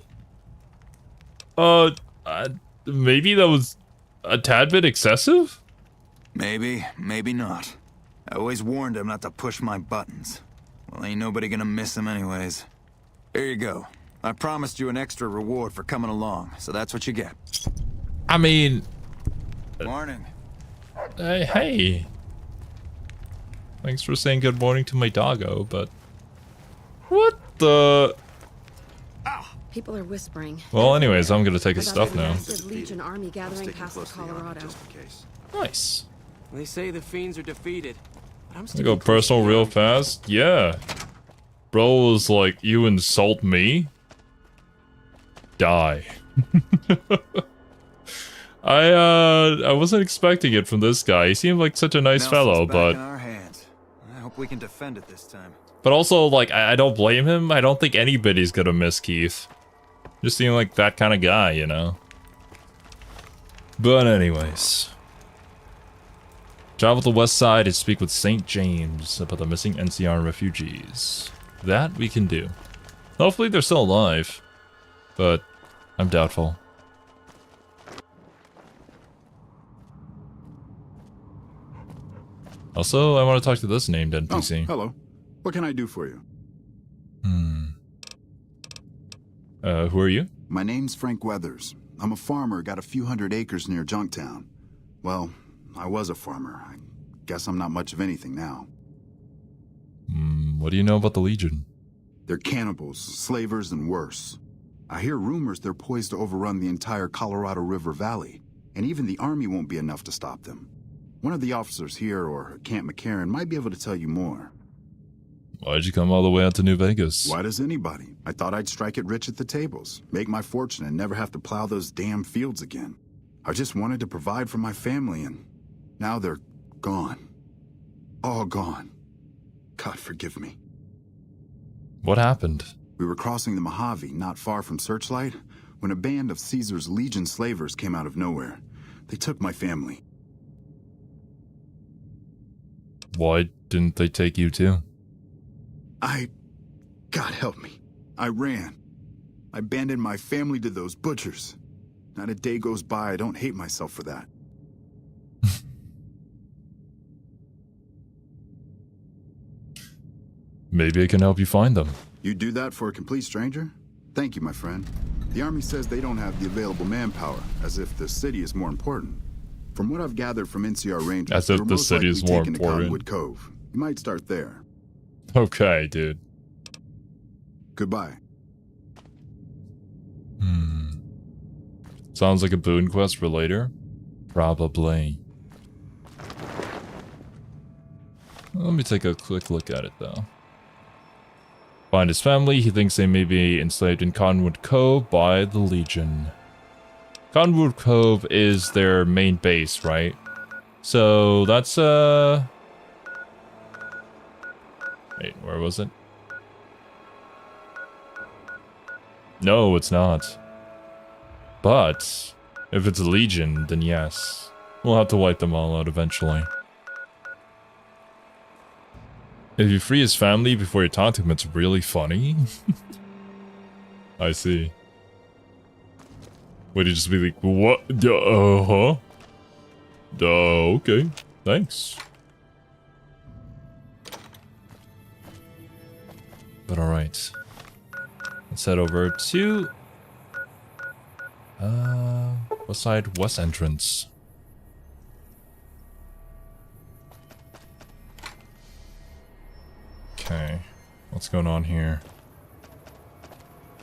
Maybe that was a tad bit excessive? Maybe, maybe not. I always warned him not to push my buttons. Well, ain't nobody gonna miss him anyways. Here you go. I promised you an extra reward for coming along, so that's what you get. I mean... Morning. Hey. Thanks for saying good morning to my doggo, but... What the... People are whispering. Well, anyways, I'm gonna take his stuff now. Legion army gathering past the Colorado. Nice. They say the fiends are defeated. But I'm I still go personal real fast? Yeah. Bro was like, you insult me? Die. I wasn't expecting it from this guy. He seemed like such a nice fellow, but... In our hands. I hope we can defend it this time. But also, like, I don't blame him. I don't think anybody's gonna miss Keith. Just seemed like that kind of guy, you know? But anyways. Travel to the west side and speak with St. James about the missing NCR refugees. That we can do. Hopefully they're still alive. But I'm doubtful. Also, I want to talk to this named NPC. Oh, hello. What can I do for you? Who are you? My name's Frank Weathers. I'm a farmer, got a few hundred acres near Junktown. Well, I was a farmer. I guess I'm not much of anything now. What do you know about the Legion? They're cannibals, slavers, and worse. I hear rumors they're poised to overrun the entire Colorado River Valley, and even the army won't be enough to stop them. One of the officers here, or at Camp McCarran, might be able to tell you more. Why'd you come all the way out to New Vegas? Why does anybody? I thought I'd strike it rich at the tables, make my fortune, and never have to plow those damn fields again. I just wanted to provide for my family, and now they're gone. All gone. God forgive me. What happened? We were crossing the Mojave, not far from Searchlight, when a band of Caesar's Legion slavers came out of nowhere. They took my family. Why didn't they take you too? God help me. I ran. I abandoned my family to those butchers. Not a day goes by I don't hate myself for that. Maybe I can help you find them. You do that for a complete stranger? Thank you, my friend. The army says they don't have the available manpower, as if the city is more important. From what I've gathered from NCR Rangers, as if the city is more important. Cottonwood Cove. You might start there. Okay, dude. Goodbye. Sounds like a boon quest for later. Probably. Let me take a quick look at it, though. Find his family. He thinks they may be enslaved in Cottonwood Cove by the Legion. Cottonwood Cove is their main base, right? So that's, wait, where was it? No, it's not. But, if it's a Legion, then yes. We'll have to wipe them all out eventually. If you free his family before you talk to him, it's really funny. I see. Would you just be like, what? Uh-huh? Okay. Thanks. But alright. Let's head over to... West side, west entrance. Okay. What's going on here?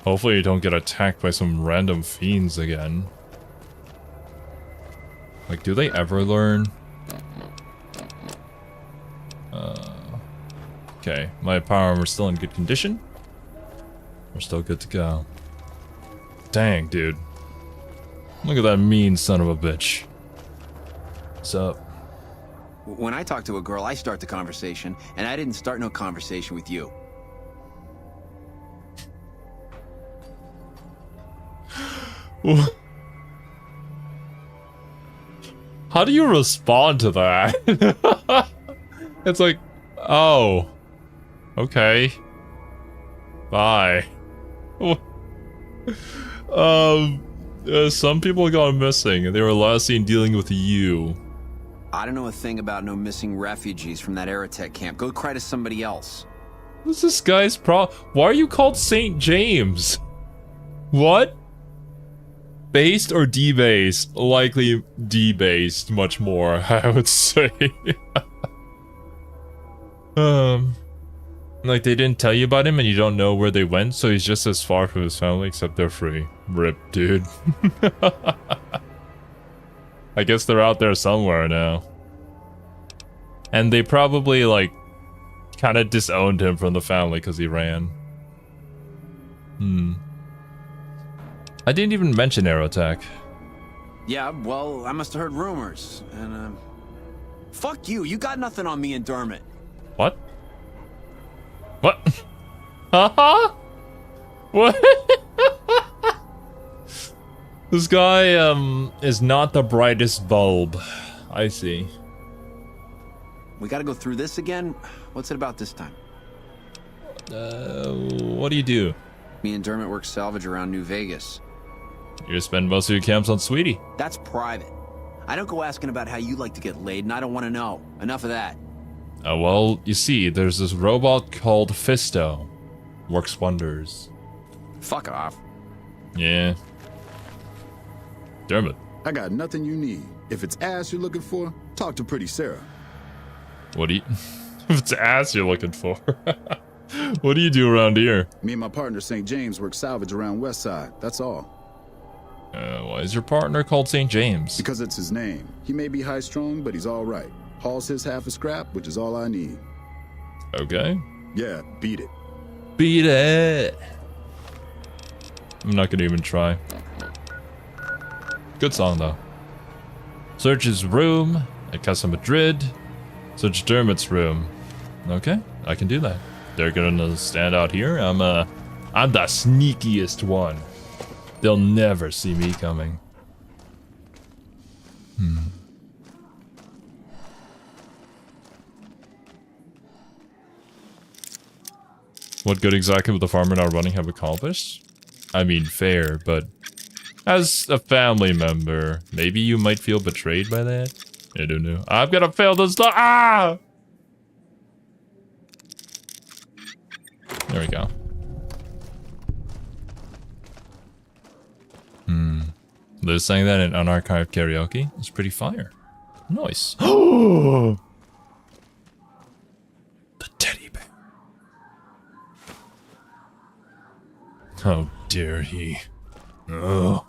Hopefully you don't get attacked by some random fiends again. Like, do they ever learn? Okay, my power armor's still in good condition. We're still good to go. Dang, dude. Look at that mean son of a bitch. What's up? When I talk to a girl, I start the conversation, and I didn't start no conversation with you. How do you respond to that? It's like, oh, okay, bye. Some people got missing, and they were last seen dealing with you. I don't know a thing about no missing refugees from that Aerotech camp. Go cry to somebody else. What's this guy's problem? Why are you called St. James? What? Based or debased? Likely debased much more, I would say. Like they didn't tell you about him and you don't know where they went, so he's just as far from his family except they're free. Rip, dude. I guess they're out there somewhere now. And they probably, like, kind of disowned him from the family because he ran. I didn't even mention Aerotech. Yeah, well, I must have heard rumors, and, fuck you, you got nothing on me and Dermot. What? What? Haha? What? This guy, is not the brightest bulb. I see. We gotta go through this again? What's it about this time? What do you do? Me and Dermot work salvage around New Vegas. You spend most of your camps on Sweetie. That's private. I don't go asking about how you like to get laid, and I don't want to know. Enough of that. Well, you see, there's this robot called Fisto. Works wonders. Fuck off. Yeah. Dermot. I got nothing you need. If it's ass you're looking for, talk to Pretty Sarah. What do you... If it's ass you're looking for. What do you do around here? Me and my partner St. James work salvage around West Side, that's all. Why is your partner called St. James? Because it's his name. He may be high-strung, but he's all right. Hauls his half a scrap, which is all I need. Okay. Yeah, beat it. Beat it! I'm not gonna even try. Good song, though. Search his room at Casa Madrid. Search Dermot's room. Okay, I can do that. They're gonna stand out here. I'm the sneakiest one. They'll never see me coming. What good exactly would the farmer now running have accomplished? I mean, fair, but as a family member, maybe you might feel betrayed by that? I don't know. I'm gonna fail this stuff. Ah! There we go. They sang that in unarchived karaoke. It's pretty fire. Nice. The teddy bear. How dare he? Oh.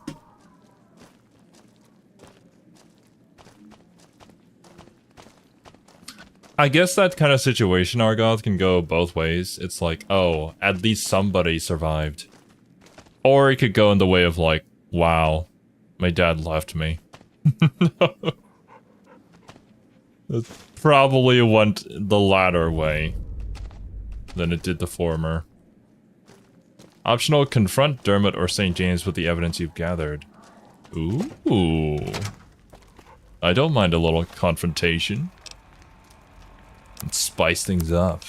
I guess that kind of situation, Argoth, can go both ways. It's like, oh, at least somebody survived. Or it could go in the way of like, wow, my dad left me. It probably went the latter way than it did the former. Optional, confront Dermot or St. James with the evidence you've gathered. Ooh. I don't mind a little confrontation. Let's spice things up.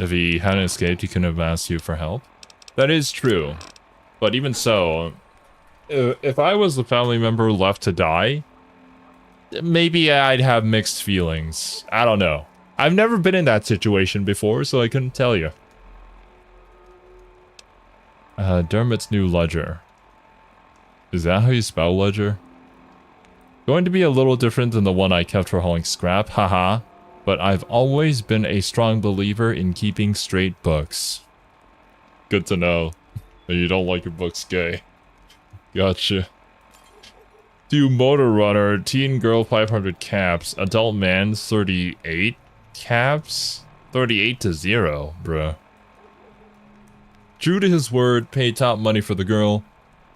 If he hadn't escaped, he couldn't have asked you for help. That is true. But even so, if I was the family member left to die, maybe I'd have mixed feelings. I don't know. I've never been in that situation before, so I couldn't tell you. Dermot's new ledger. Is that how you spell ledger? Going to be a little different than the one I kept for hauling scrap, haha. But I've always been a strong believer in keeping straight books. Good to know that you don't like your books gay. Gotcha. Do motor runner, teen girl 500 caps, adult man 38 caps? 38 to 0, bruh. True to his word, paid top money for the girl,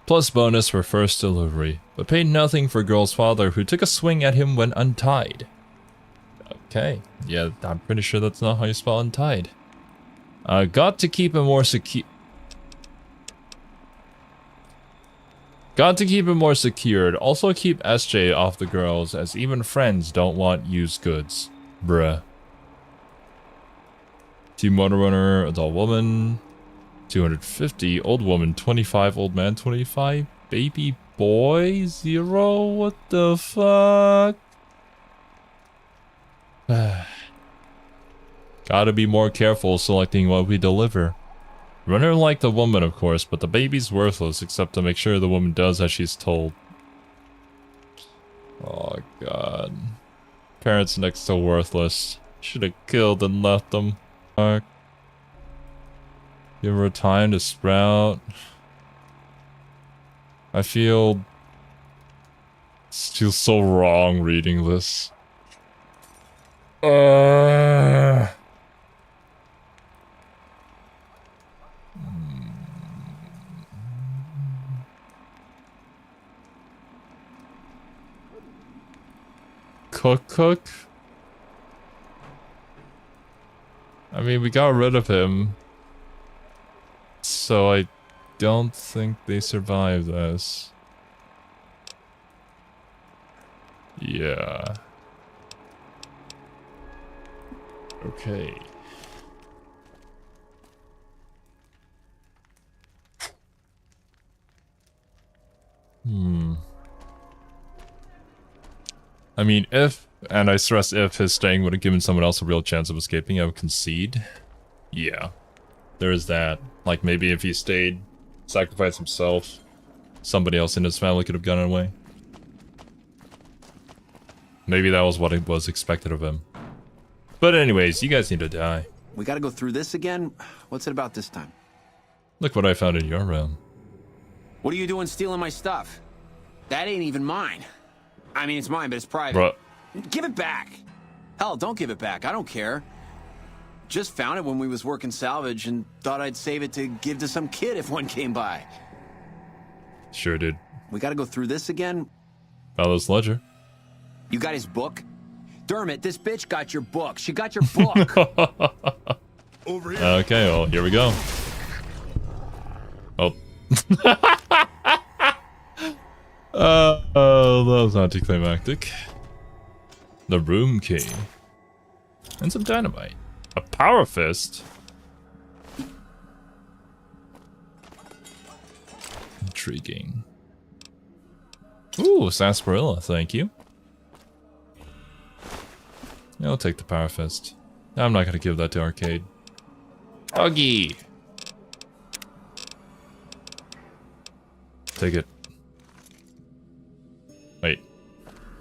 plus bonus for first delivery, but paid nothing for girl's father who took a swing at him when untied. Okay, yeah, I'm pretty sure that's not how you spell untied. Got to keep it more secure. Got to keep it more secured. Also keep SJ off the girls, as even friends don't want used goods. Bruh. Team motor runner, adult woman, 250, old woman, 25, old man, 25, baby boy, 0, what the fuck? Gotta be more careful selecting what we deliver. Runner like the woman, of course, but the baby's worthless except to make sure the woman does as she's told. Oh god. Parents next to worthless. Should have killed and left them. Fuck. Give her time to sprout. I feel so wrong reading this. Cook? I mean, we got rid of him. So I don't think they survived this. Yeah. Okay. I mean, if, and I stress if, his staying would have given someone else a real chance of escaping, I would concede. Yeah. There is that. Like, maybe if he stayed, sacrificed himself, somebody else in his family could have gotten away. Maybe that was what it was expected of him. But anyways, you guys need to die. We gotta go through this again? What's it about this time? Look what I found in your room. What are you doing stealing my stuff? That ain't even mine. I mean, it's mine, but it's private. Bruh. Give it back. Hell, don't give it back. I don't care. Just found it when we was working salvage and thought I'd save it to give to some kid if one came by. Sure did. We gotta go through this again? Fellow's ledger. You got his book? Dermot, this bitch got your book. She got your book. Over here. Okay, well, here we go. Oh. That was anticlimactic. The room key. And some dynamite. A power fist? Intriguing. Ooh, sarsaparilla, thank you. I'll take the power fist. I'm not gonna give that to Arcade. Doggy! Take it. Wait.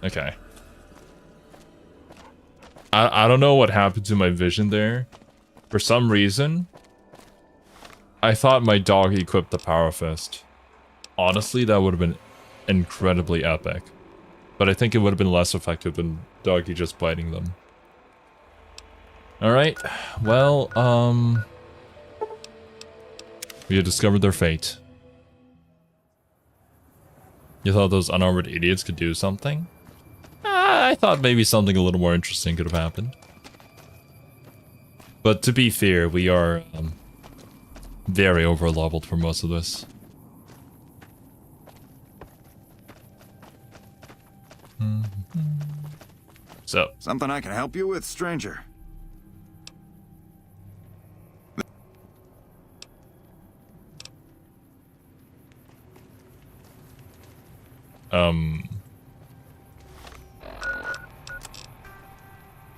Okay. I don't know what happened to my vision there. For some reason, I thought my dog equipped the power fist. Honestly, that would have been incredibly epic. But I think it would have been less effective than doggy just biting them. Alright, well, we have discovered their fate. You thought those unarmored idiots could do something? I thought maybe something a little more interesting could have happened. But to be fair, we are very over-leveled for most of this. So. Something I can help you with, stranger?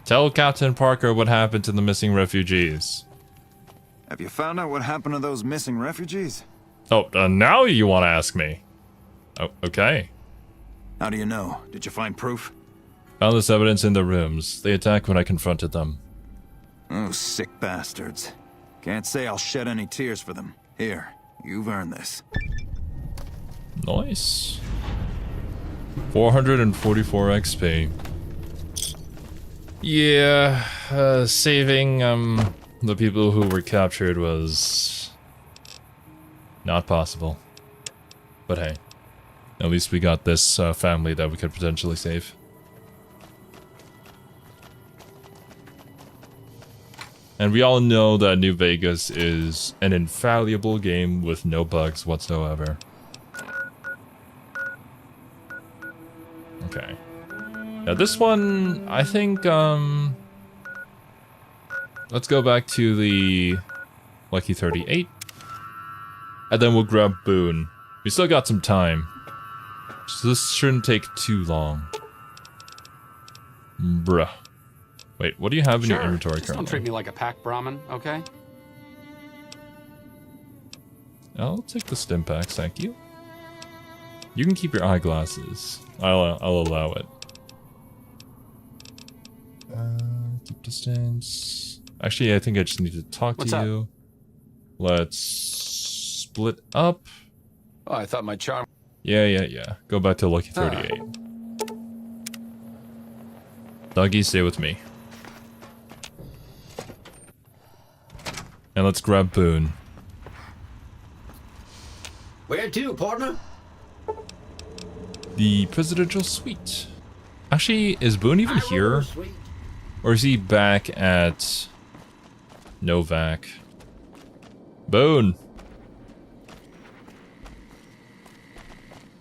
Tell Captain Parker what happened to the missing refugees. Have you found out what happened to those missing refugees? Oh, now you want to ask me. Oh, okay. How do you know? Did you find proof? Found this evidence in their rooms. They attacked when I confronted them. Oh, sick bastards. Can't say I'll shed any tears for them. Here, you've earned this. Nice. 444 XP. Yeah, saving the people who were captured was not possible. But hey, at least we got this family that we could potentially save. And we all know that New Vegas is an infallible game with no bugs whatsoever. Okay. Now this one, I think, let's go back to the Lucky 38. And then we'll grab Boone. We still got some time. So this shouldn't take too long. Bruh. Wait, what do you have in your inventory Just don't currently? treat me like a pack Brahmin, okay? I'll take the stim packs, thank you. You can keep your eyeglasses. I'll allow it. Keep distance. Actually, I think I just need to talk to you. Let's split up. Oh, I thought my charm... Yeah. Go back to Lucky 38. Doggy, stay with me. And let's grab Boone. Where to, partner? The presidential suite. Actually, is Boone even here? Or is he back at Novak? Boone!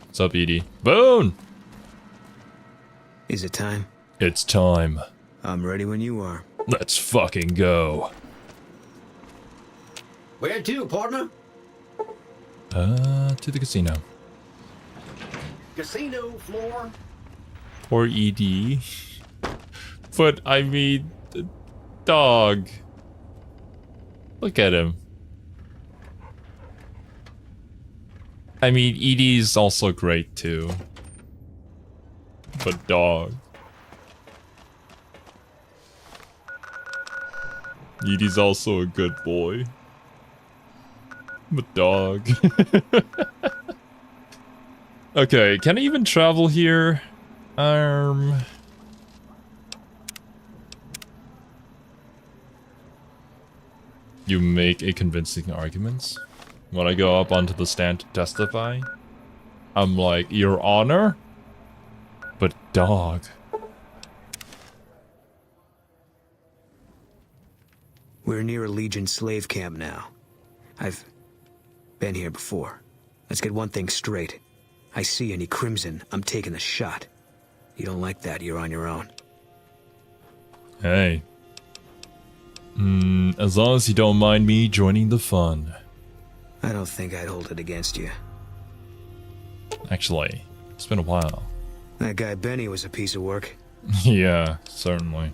What's up, Edie? Boone! Is it time? It's time. I'm ready when you are. Let's fucking go. Where to, partner? To the casino. Casino floor. Poor ED. But, I mean, the dog. Look at him. I mean, ED's also great too. But dog. ED's also a good boy. But dog. Okay, can I even travel here? You make a convincing argument. When I go up onto the stand to testify, I'm like, Your Honor? But dog. We're near a Legion slave camp now. I've been here before. Let's get one thing straight. I see any crimson, I'm taking a shot. You don't like that, you're on your own. Hey. As long as you don't mind me joining the fun. I don't think I'd hold it against you. Actually, it's been a while. That guy Benny was a piece of work. Yeah, certainly.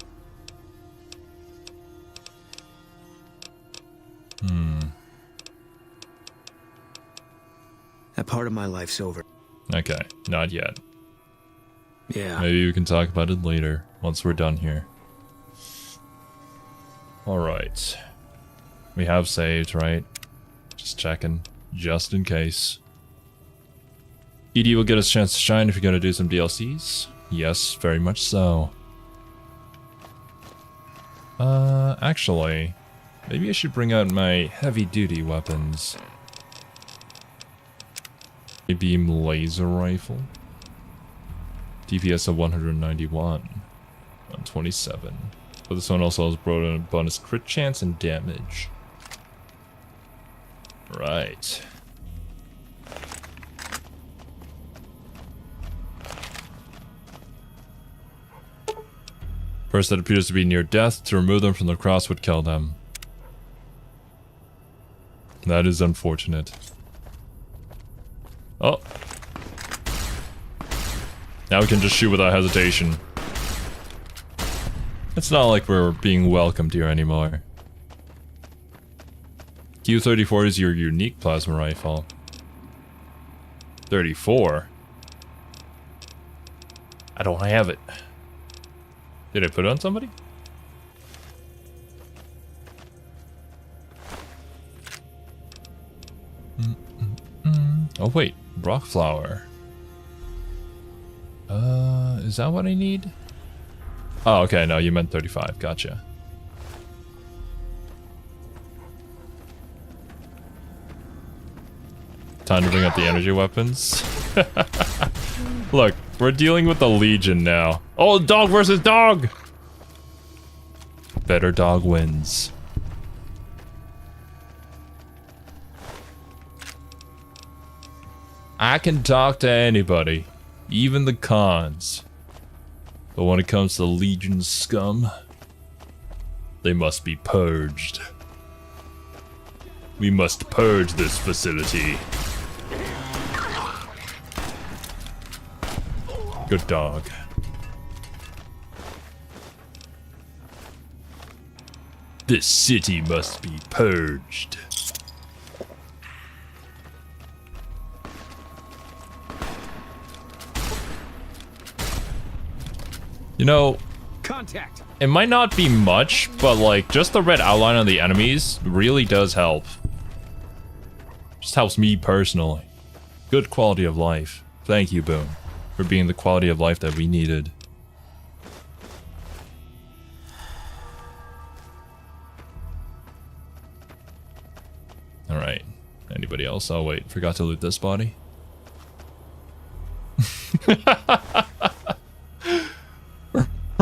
That part of my life's over. Okay, not yet. Yeah. Maybe we can talk about it later, once we're done here. Alright. We have saved, right? Just checking, just in case. ED will get his chance to shine if you're gonna do some DLCs. Yes, very much so. Actually, maybe I should bring out my heavy-duty weapons. A beam laser rifle. DPS of 191. 127. But this one also has bonus crit chance and damage. Right. First that appears to be near death, to remove them from the cross would kill them. That is unfortunate. Oh. Now we can just shoot without hesitation. It's not like we're being welcomed here anymore. Q34 is your unique plasma rifle. 34? I don't have it. Did I put it on somebody? Oh wait, rock flower. Is that what I need? Oh, okay, no, you meant 35, gotcha. Time to bring out the energy weapons. Look, we're dealing with the Legion now. Oh, dog versus dog! Better dog wins. I can talk to anybody, even the cons. But when it comes to Legion scum, they must be purged. We must purge this facility. Good dog. This city must be purged. You know, Contact. It might not be much, but like just the red outline on the enemies really does help. Just helps me personally. Good quality of life. Thank you, Boone, for being the quality of life that we needed. Alright. Anybody else? Oh wait, forgot to loot this body.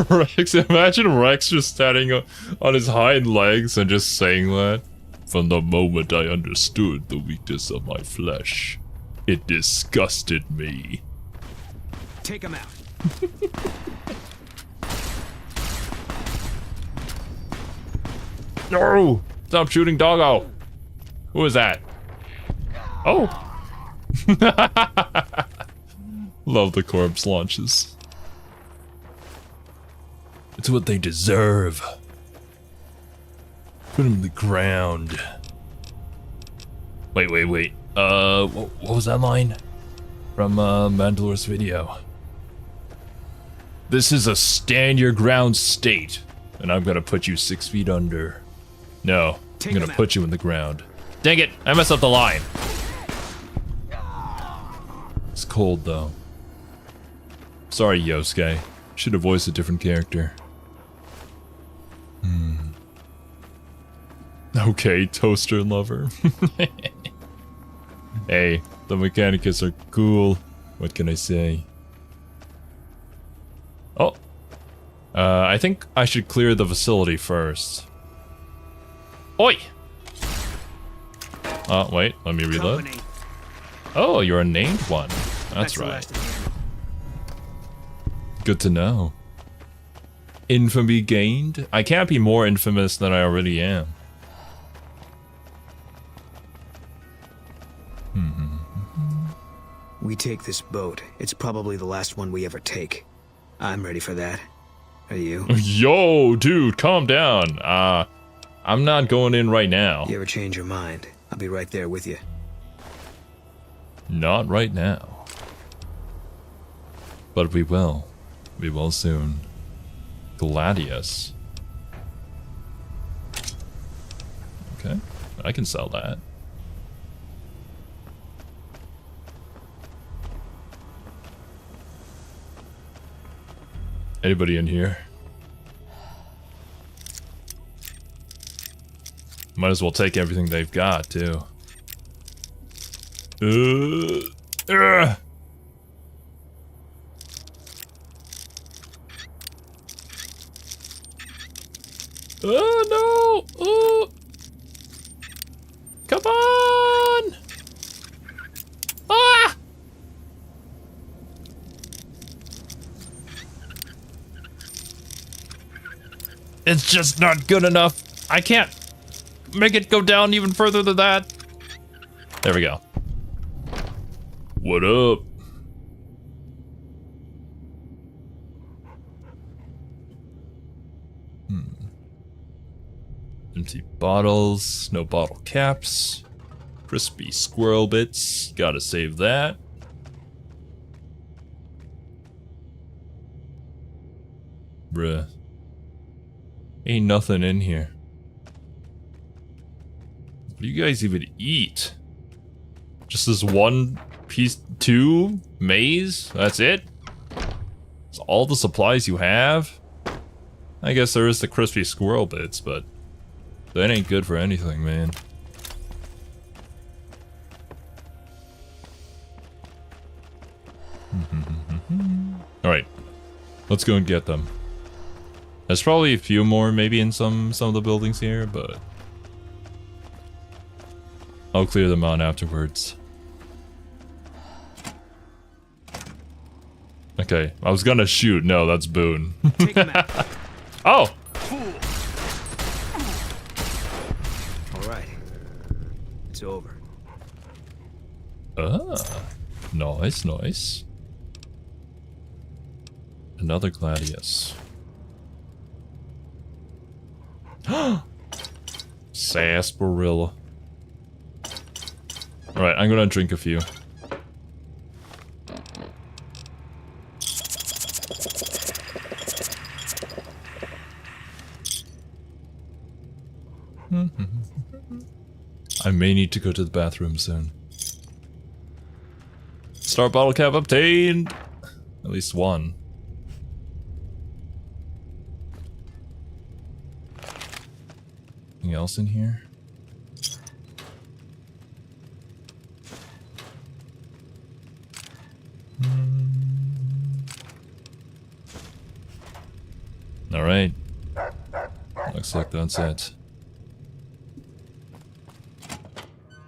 Rex, imagine Rex just standing on his hind legs and just saying that. From the moment I understood the weakness of my flesh, it disgusted me. Take him out. No! Stop shooting doggo! Who is that? Oh! Love the corpse launches. It's what they deserve. Put him in the ground. Wait. What was that line? From Mandalor's video. This is a stand your ground state, and I'm gonna put you 6 feet under. No, I'm gonna put you in the ground. Dang it, I messed up the line. It's cold though. Sorry, Yosuke. Should have voiced a different character. Okay, toaster lover. Hey, the Mechanicus are cool. What can I say? Oh. I think I should clear the facility first. Oi! Oh, wait, let me reload. Oh, you're a named one. That's right. Good to know. Infamy gained? I can't be more infamous than I already am. We take this boat. It's probably the last one we ever take. I'm ready for that. Are you? Yo, dude, calm down. I'm not going in right now. You ever change your mind? I'll be right there with you. Not right now. But we will. We will soon. Gladius. Okay, I can sell that. Anybody in here? Might as well take everything they've got, too. Oh no! Oh! Come on! Ah! It's just not good enough. I can't make it go down even further than that. There we go. What up? Empty bottles, no bottle caps. Crispy squirrel bits, gotta save that. Bruh. Ain't nothing in here. What do you guys even eat? Just this one piece, 2 maize? That's it? That's all the supplies you have? I guess there is the crispy squirrel bits, but that ain't good for anything, man. Alright. Let's go and get them. There's probably a few more maybe in some of the buildings here, but I'll clear them out afterwards. Okay, I was gonna shoot. No, that's Boone. Take him out. Oh! Alright. It's over. Ah. Nice, nice. Another gladius. Sarsaparilla. Alright, I'm gonna drink a few. I may need to go to the bathroom soon. Star bottle cap obtained! At least one. Anything else in here? Alright. Looks like that's it.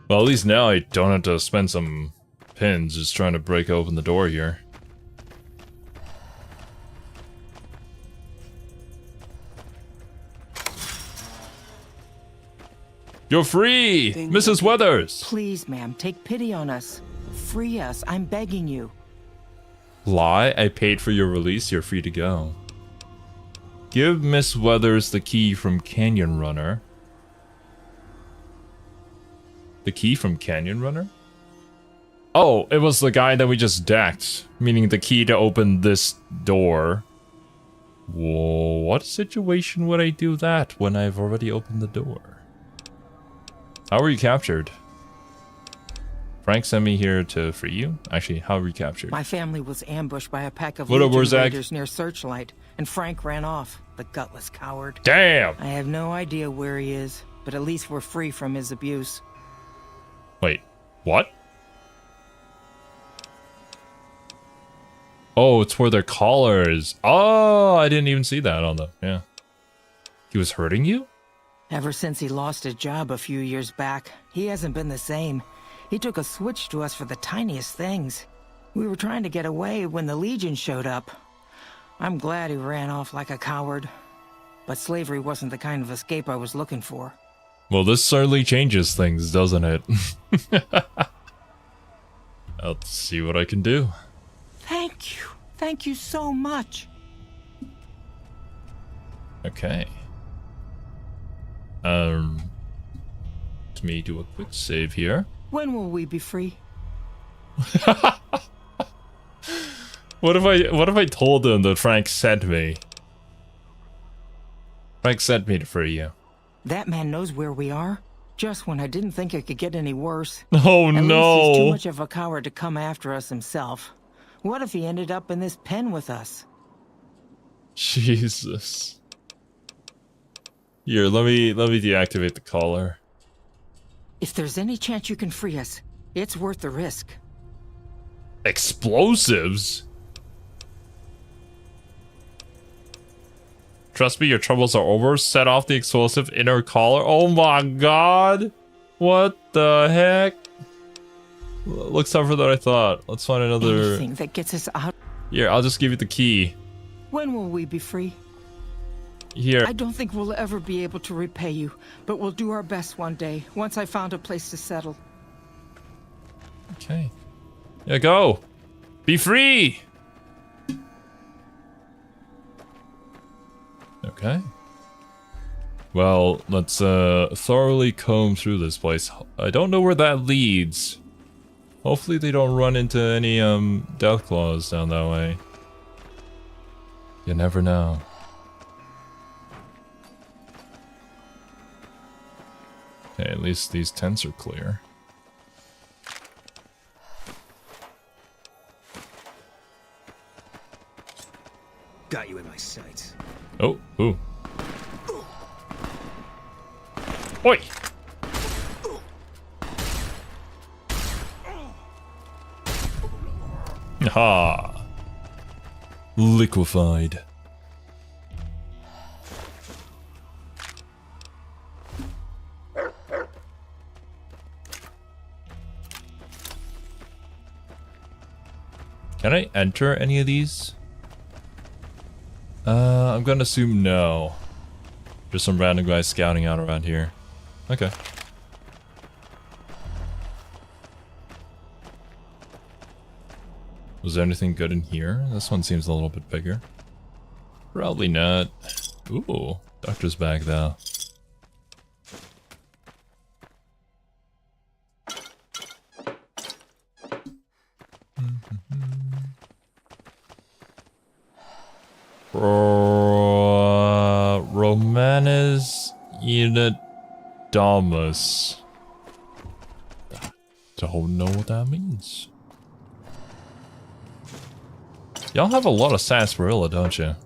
Well, at least now I don't have to spend some pins just trying to break open the door here. You're free, Mrs. Weathers! Please, ma'am, take pity on us. Free us, I'm begging you. Lie, I paid for your release, you're free to go. Give Miss Weathers the key from Canyon Runner. The key from Canyon Runner? Oh, it was the guy that we just decked. Meaning the key to open this door. Whoa, what situation would I do that when I've already opened the door? How were you captured? Frank sent me here to free you? Actually, how were you captured? My family was ambushed by a pack of What up, Legion Warzak? raiders near Searchlight, and Frank ran off, the gutless coward. Damn! I have no idea where he is, but at least we're free from his abuse. Wait, what? Oh, it's for their collars. Oh, I didn't even see that on the... Yeah. He was hurting you? Ever since he lost his job a few years back, he hasn't been the same. He took a switch to us for the tiniest things. We were trying to get away when the Legion showed up. I'm glad he ran off like a coward. But slavery wasn't the kind of escape I was looking for. Well, this certainly changes things, doesn't it? I'll see what I can do. Thank you. Thank you so much. Okay. Let me do a quick save here. When will we be free? What if I told them that Frank sent me? Frank sent me to free you. That man knows where we are. Just when I didn't think it could get any worse. Oh At no! least he's too much of a coward to come after us himself. What if he ended up in this pen with us? Jesus. Here, let me deactivate the collar. If there's any chance you can free us, it's worth the risk. Explosives? Trust me, your troubles are over. Set off the explosive inner collar. Oh my god! What the heck? Looks tougher than I thought. Let's find another... Anything that gets us out. Here, I'll just give you the key. When will we be free? Here. I don't think we'll ever be able to repay you, but we'll do our best one day, once I found a place to settle. Okay. Yeah, go! Be free! Okay. Well, let's thoroughly comb through this place. I don't know where that leads. Hopefully they don't run into any death claws down that way. You never know. Okay, at least these tents are clear. Got you in my sights. Oh, ooh. Oi! Ha! Liquefied. Can I enter any of these? I'm gonna assume no. Just some random guy scouting out around here. Okay. Was there anything good in here? This one seems a little bit bigger. Probably not. Ooh, doctor's bag though. Romanes Unadamus. Don't know what that means. Y'all have a lot of sarsaparilla, don't you?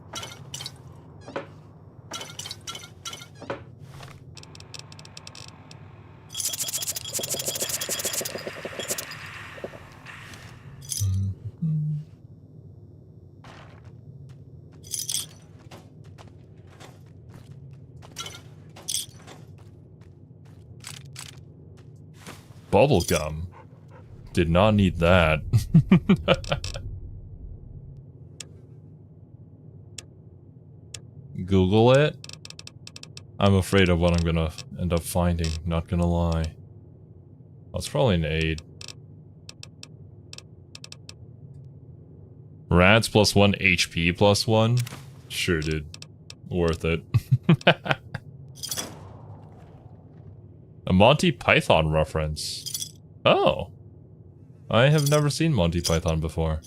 Bubblegum. Did not need that. Google it. I'm afraid of what I'm gonna end up finding, not gonna lie. That's probably an aid. Rats +1, HP +1? Sure, dude. Worth it. A Monty Python reference. Oh. I have never seen Monty Python before.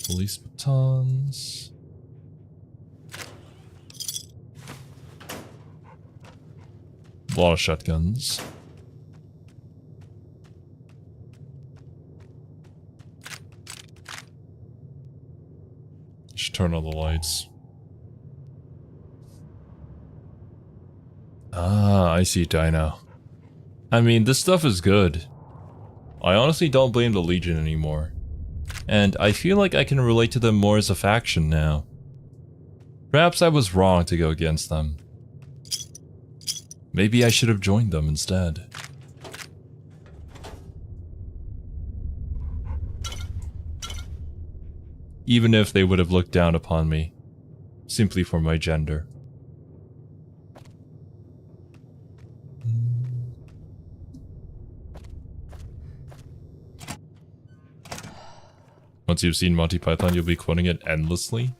Police batons. A lot of shotguns. Should turn on the lights. Ah, I see Dino. I mean, this stuff is good. I honestly don't blame the Legion anymore. And I feel like I can relate to them more as a faction now. Perhaps I was wrong to go against them. Maybe I should have joined them instead. Even if they would have looked down upon me, simply for my gender. Once you've seen Monty Python, you'll be quoting it endlessly?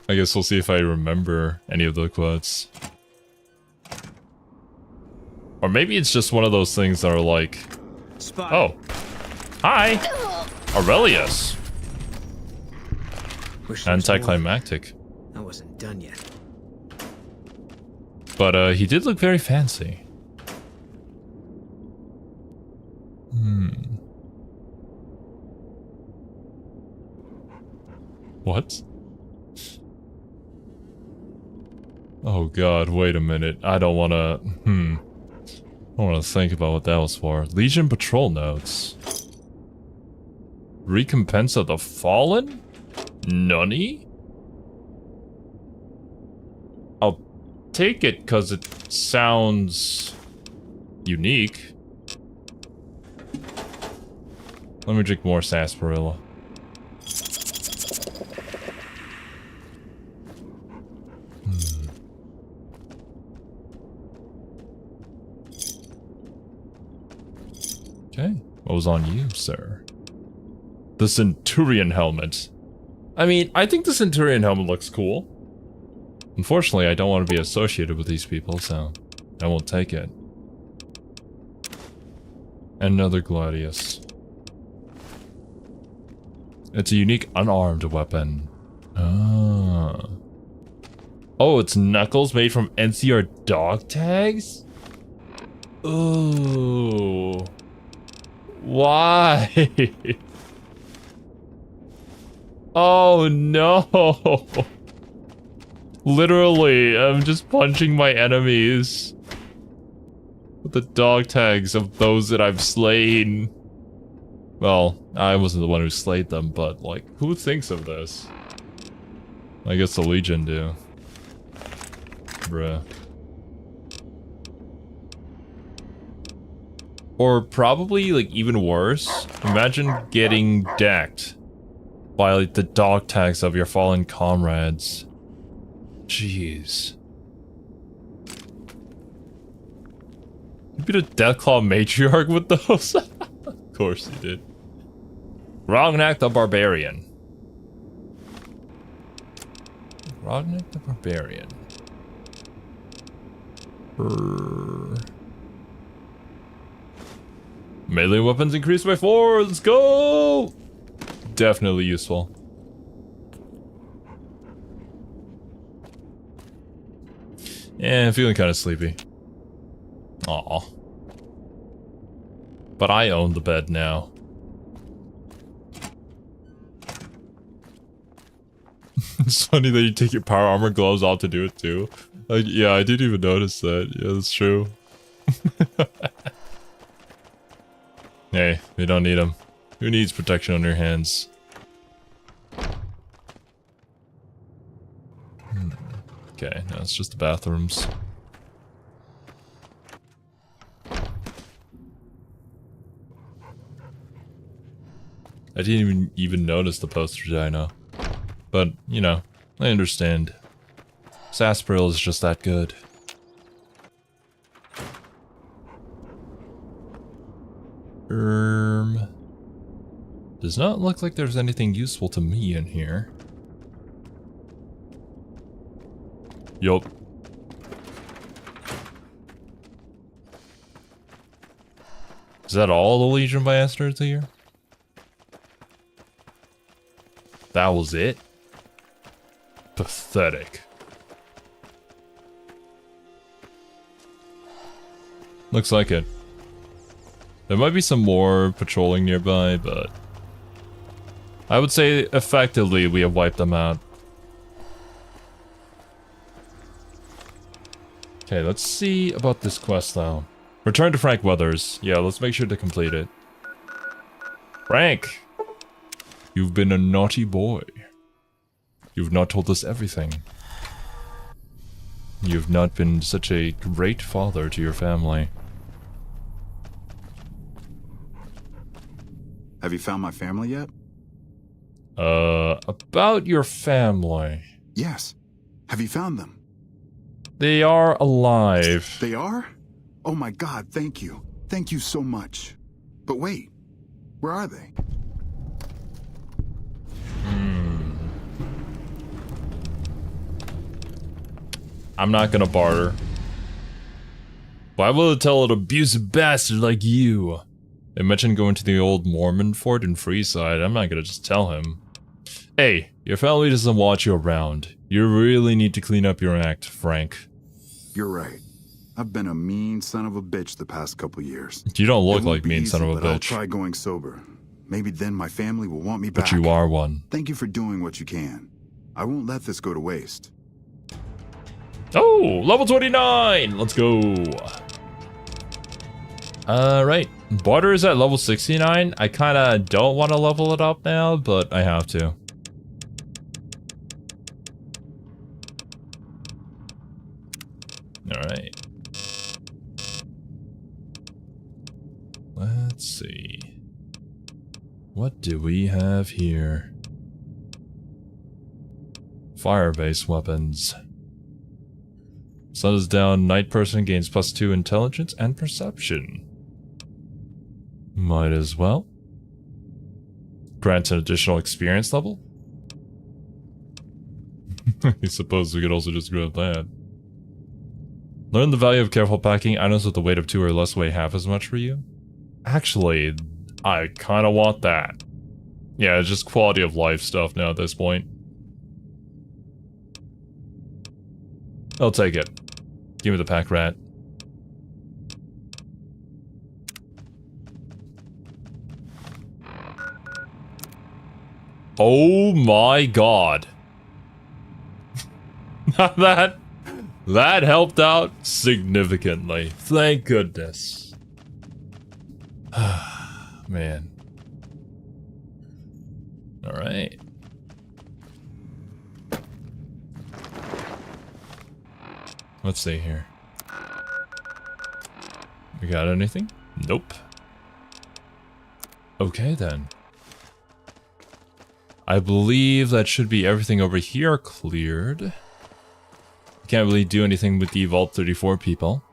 I guess we'll see if I remember any of the quotes. Or maybe it's just one of those things that are like... Oh. Hi! Aurelius! Anticlimactic. I wasn't done yet. But he did look very fancy. What? Oh god, wait a minute. I don't wanna... I don't wanna think about what that was for. Legion Patrol Notes. Recompense of the Fallen? Nunny? I'll take it because it sounds... unique. Let me drink more sarsaparilla. Okay, what was on you, sir? The Centurion helmet. I mean, I think the Centurion helmet looks cool. Unfortunately, I don't want to be associated with these people, so I won't take it. Another Gladius. It's a unique unarmed weapon. Ah. Oh, it's knuckles made from NCR dog tags? Ooh. Why? Oh no. Literally, I'm just punching my enemies with the dog tags of those that I've slain. Well, I wasn't the one who slayed them, but like, who thinks of this? I guess the Legion do. Bruh. Or probably, like, even worse, imagine getting decked by, like, the dog tags of your fallen comrades. Jeez. You beat a Deathclaw Matriarch with those? Of course you did. Rognak the Barbarian. Rognak the Barbarian. Melee weapons increased by 4, let's go! Definitely useful. Yeah, I'm feeling kind of sleepy. Aw. But I own the bed now. It's funny that you take your power armor gloves off to do it too. Like, yeah, I didn't even notice that. Yeah, that's true. Hey, we don't need them. Who needs protection on their hands? Okay, no, it's just the bathrooms. I didn't even notice the poster dino. But, you know, I understand. Sarsaparilla is just that good. Does not look like there's anything useful to me in here. Yup. Is that all the Legion bastards here? That was it? Pathetic. Looks like it. There might be some more patrolling nearby, but I would say effectively we have wiped them out. Okay, let's see about this quest though. Return to Frank Weathers. Yeah, let's make sure to complete it. Frank! You've been a naughty boy. You've not told us everything. You've not been such a great father to your family. Have you found my family yet? About your family. Yes. Have you found them? They are alive. They are? Oh my god, thank you. Thank you so much. But wait, where are they? I'm not gonna barter. Why will it tell an abusive bastard like you? They mentioned going to the old Mormon fort in Freeside. I'm not gonna just tell him. Hey, your family doesn't want you around. You really need to clean up your act, Frank. You're right. I've been a mean son of a bitch the past couple years. You don't look like mean son of a but I'll bitch. try going sober. Maybe then my family will want me back. But you are one. Thank you for doing what you can. I won't let this go to waste. Oh, level 29! Let's go. Alright. Barter is at level 69. I kinda don't want to level it up now, but I have to. Alright. Let's see. What do we have here? Fire-based weapons. Sun is down, night person gains +2 intelligence and perception. Might as well. Grants an additional experience level. I suppose we could also just grab that. Learn the value of careful packing. Items with a weight of 2 or less weigh half as much for you. Actually, I kind of want that. Yeah, it's just quality of life stuff now at this point. I'll take it. Give me the pack rat. Oh my god. that helped out significantly. Thank goodness. Man. Alright. Let's see here. We got anything? Nope. Okay then. I believe that should be everything over here cleared. Can't really do anything with the Vault 34 people.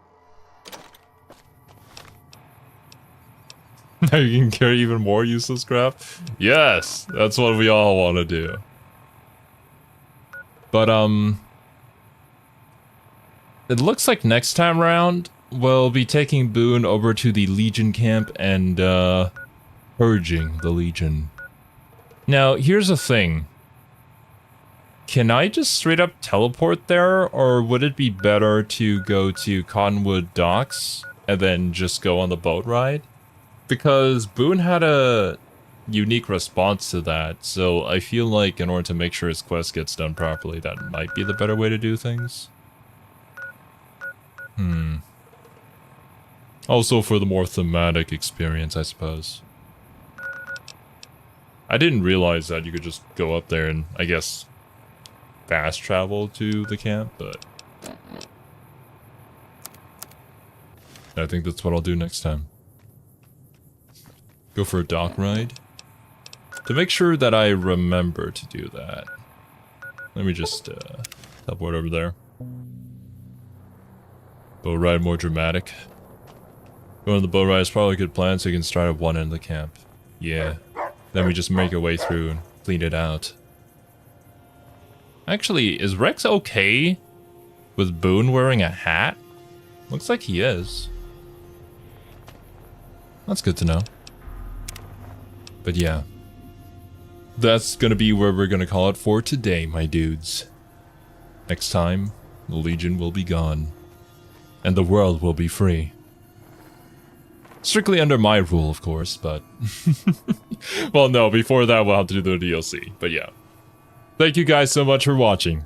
Now you can carry even more useless crap? Yes! That's what we all want to do. But, it looks like next time around, we'll be taking Boone over to the Legion camp and, purging the Legion. Now, here's the thing. Can I just straight up teleport there, or would it be better to go to Cottonwood Docks and then just go on the boat ride? Because Boone had a unique response to that, so I feel like in order to make sure his quest gets done properly, that might be the better way to do things. Also for the more thematic experience, I suppose. I didn't realize that you could just go up there and, I guess, fast travel to the camp, but I think that's what I'll do next time. Go for a dock ride. To make sure that I remember to do that, let me just teleport over there. Boat ride more dramatic. Going on the boat ride is probably a good plan so you can start at one end of the camp. Yeah. Then we just make our way through and clean it out. Actually, is Rex okay with Boone wearing a hat? Looks like he is. That's good to know. But yeah. That's gonna be where we're gonna call it for today, my dudes. Next time, the Legion will be gone. And the world will be free. Strictly under my rule, of course, but... well, no, before that we'll have to do the DLC, but yeah. Thank you guys so much for watching.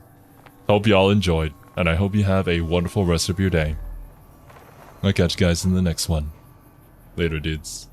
Hope y'all enjoyed, and I hope you have a wonderful rest of your day. I'll catch you guys in the next one. Later, dudes.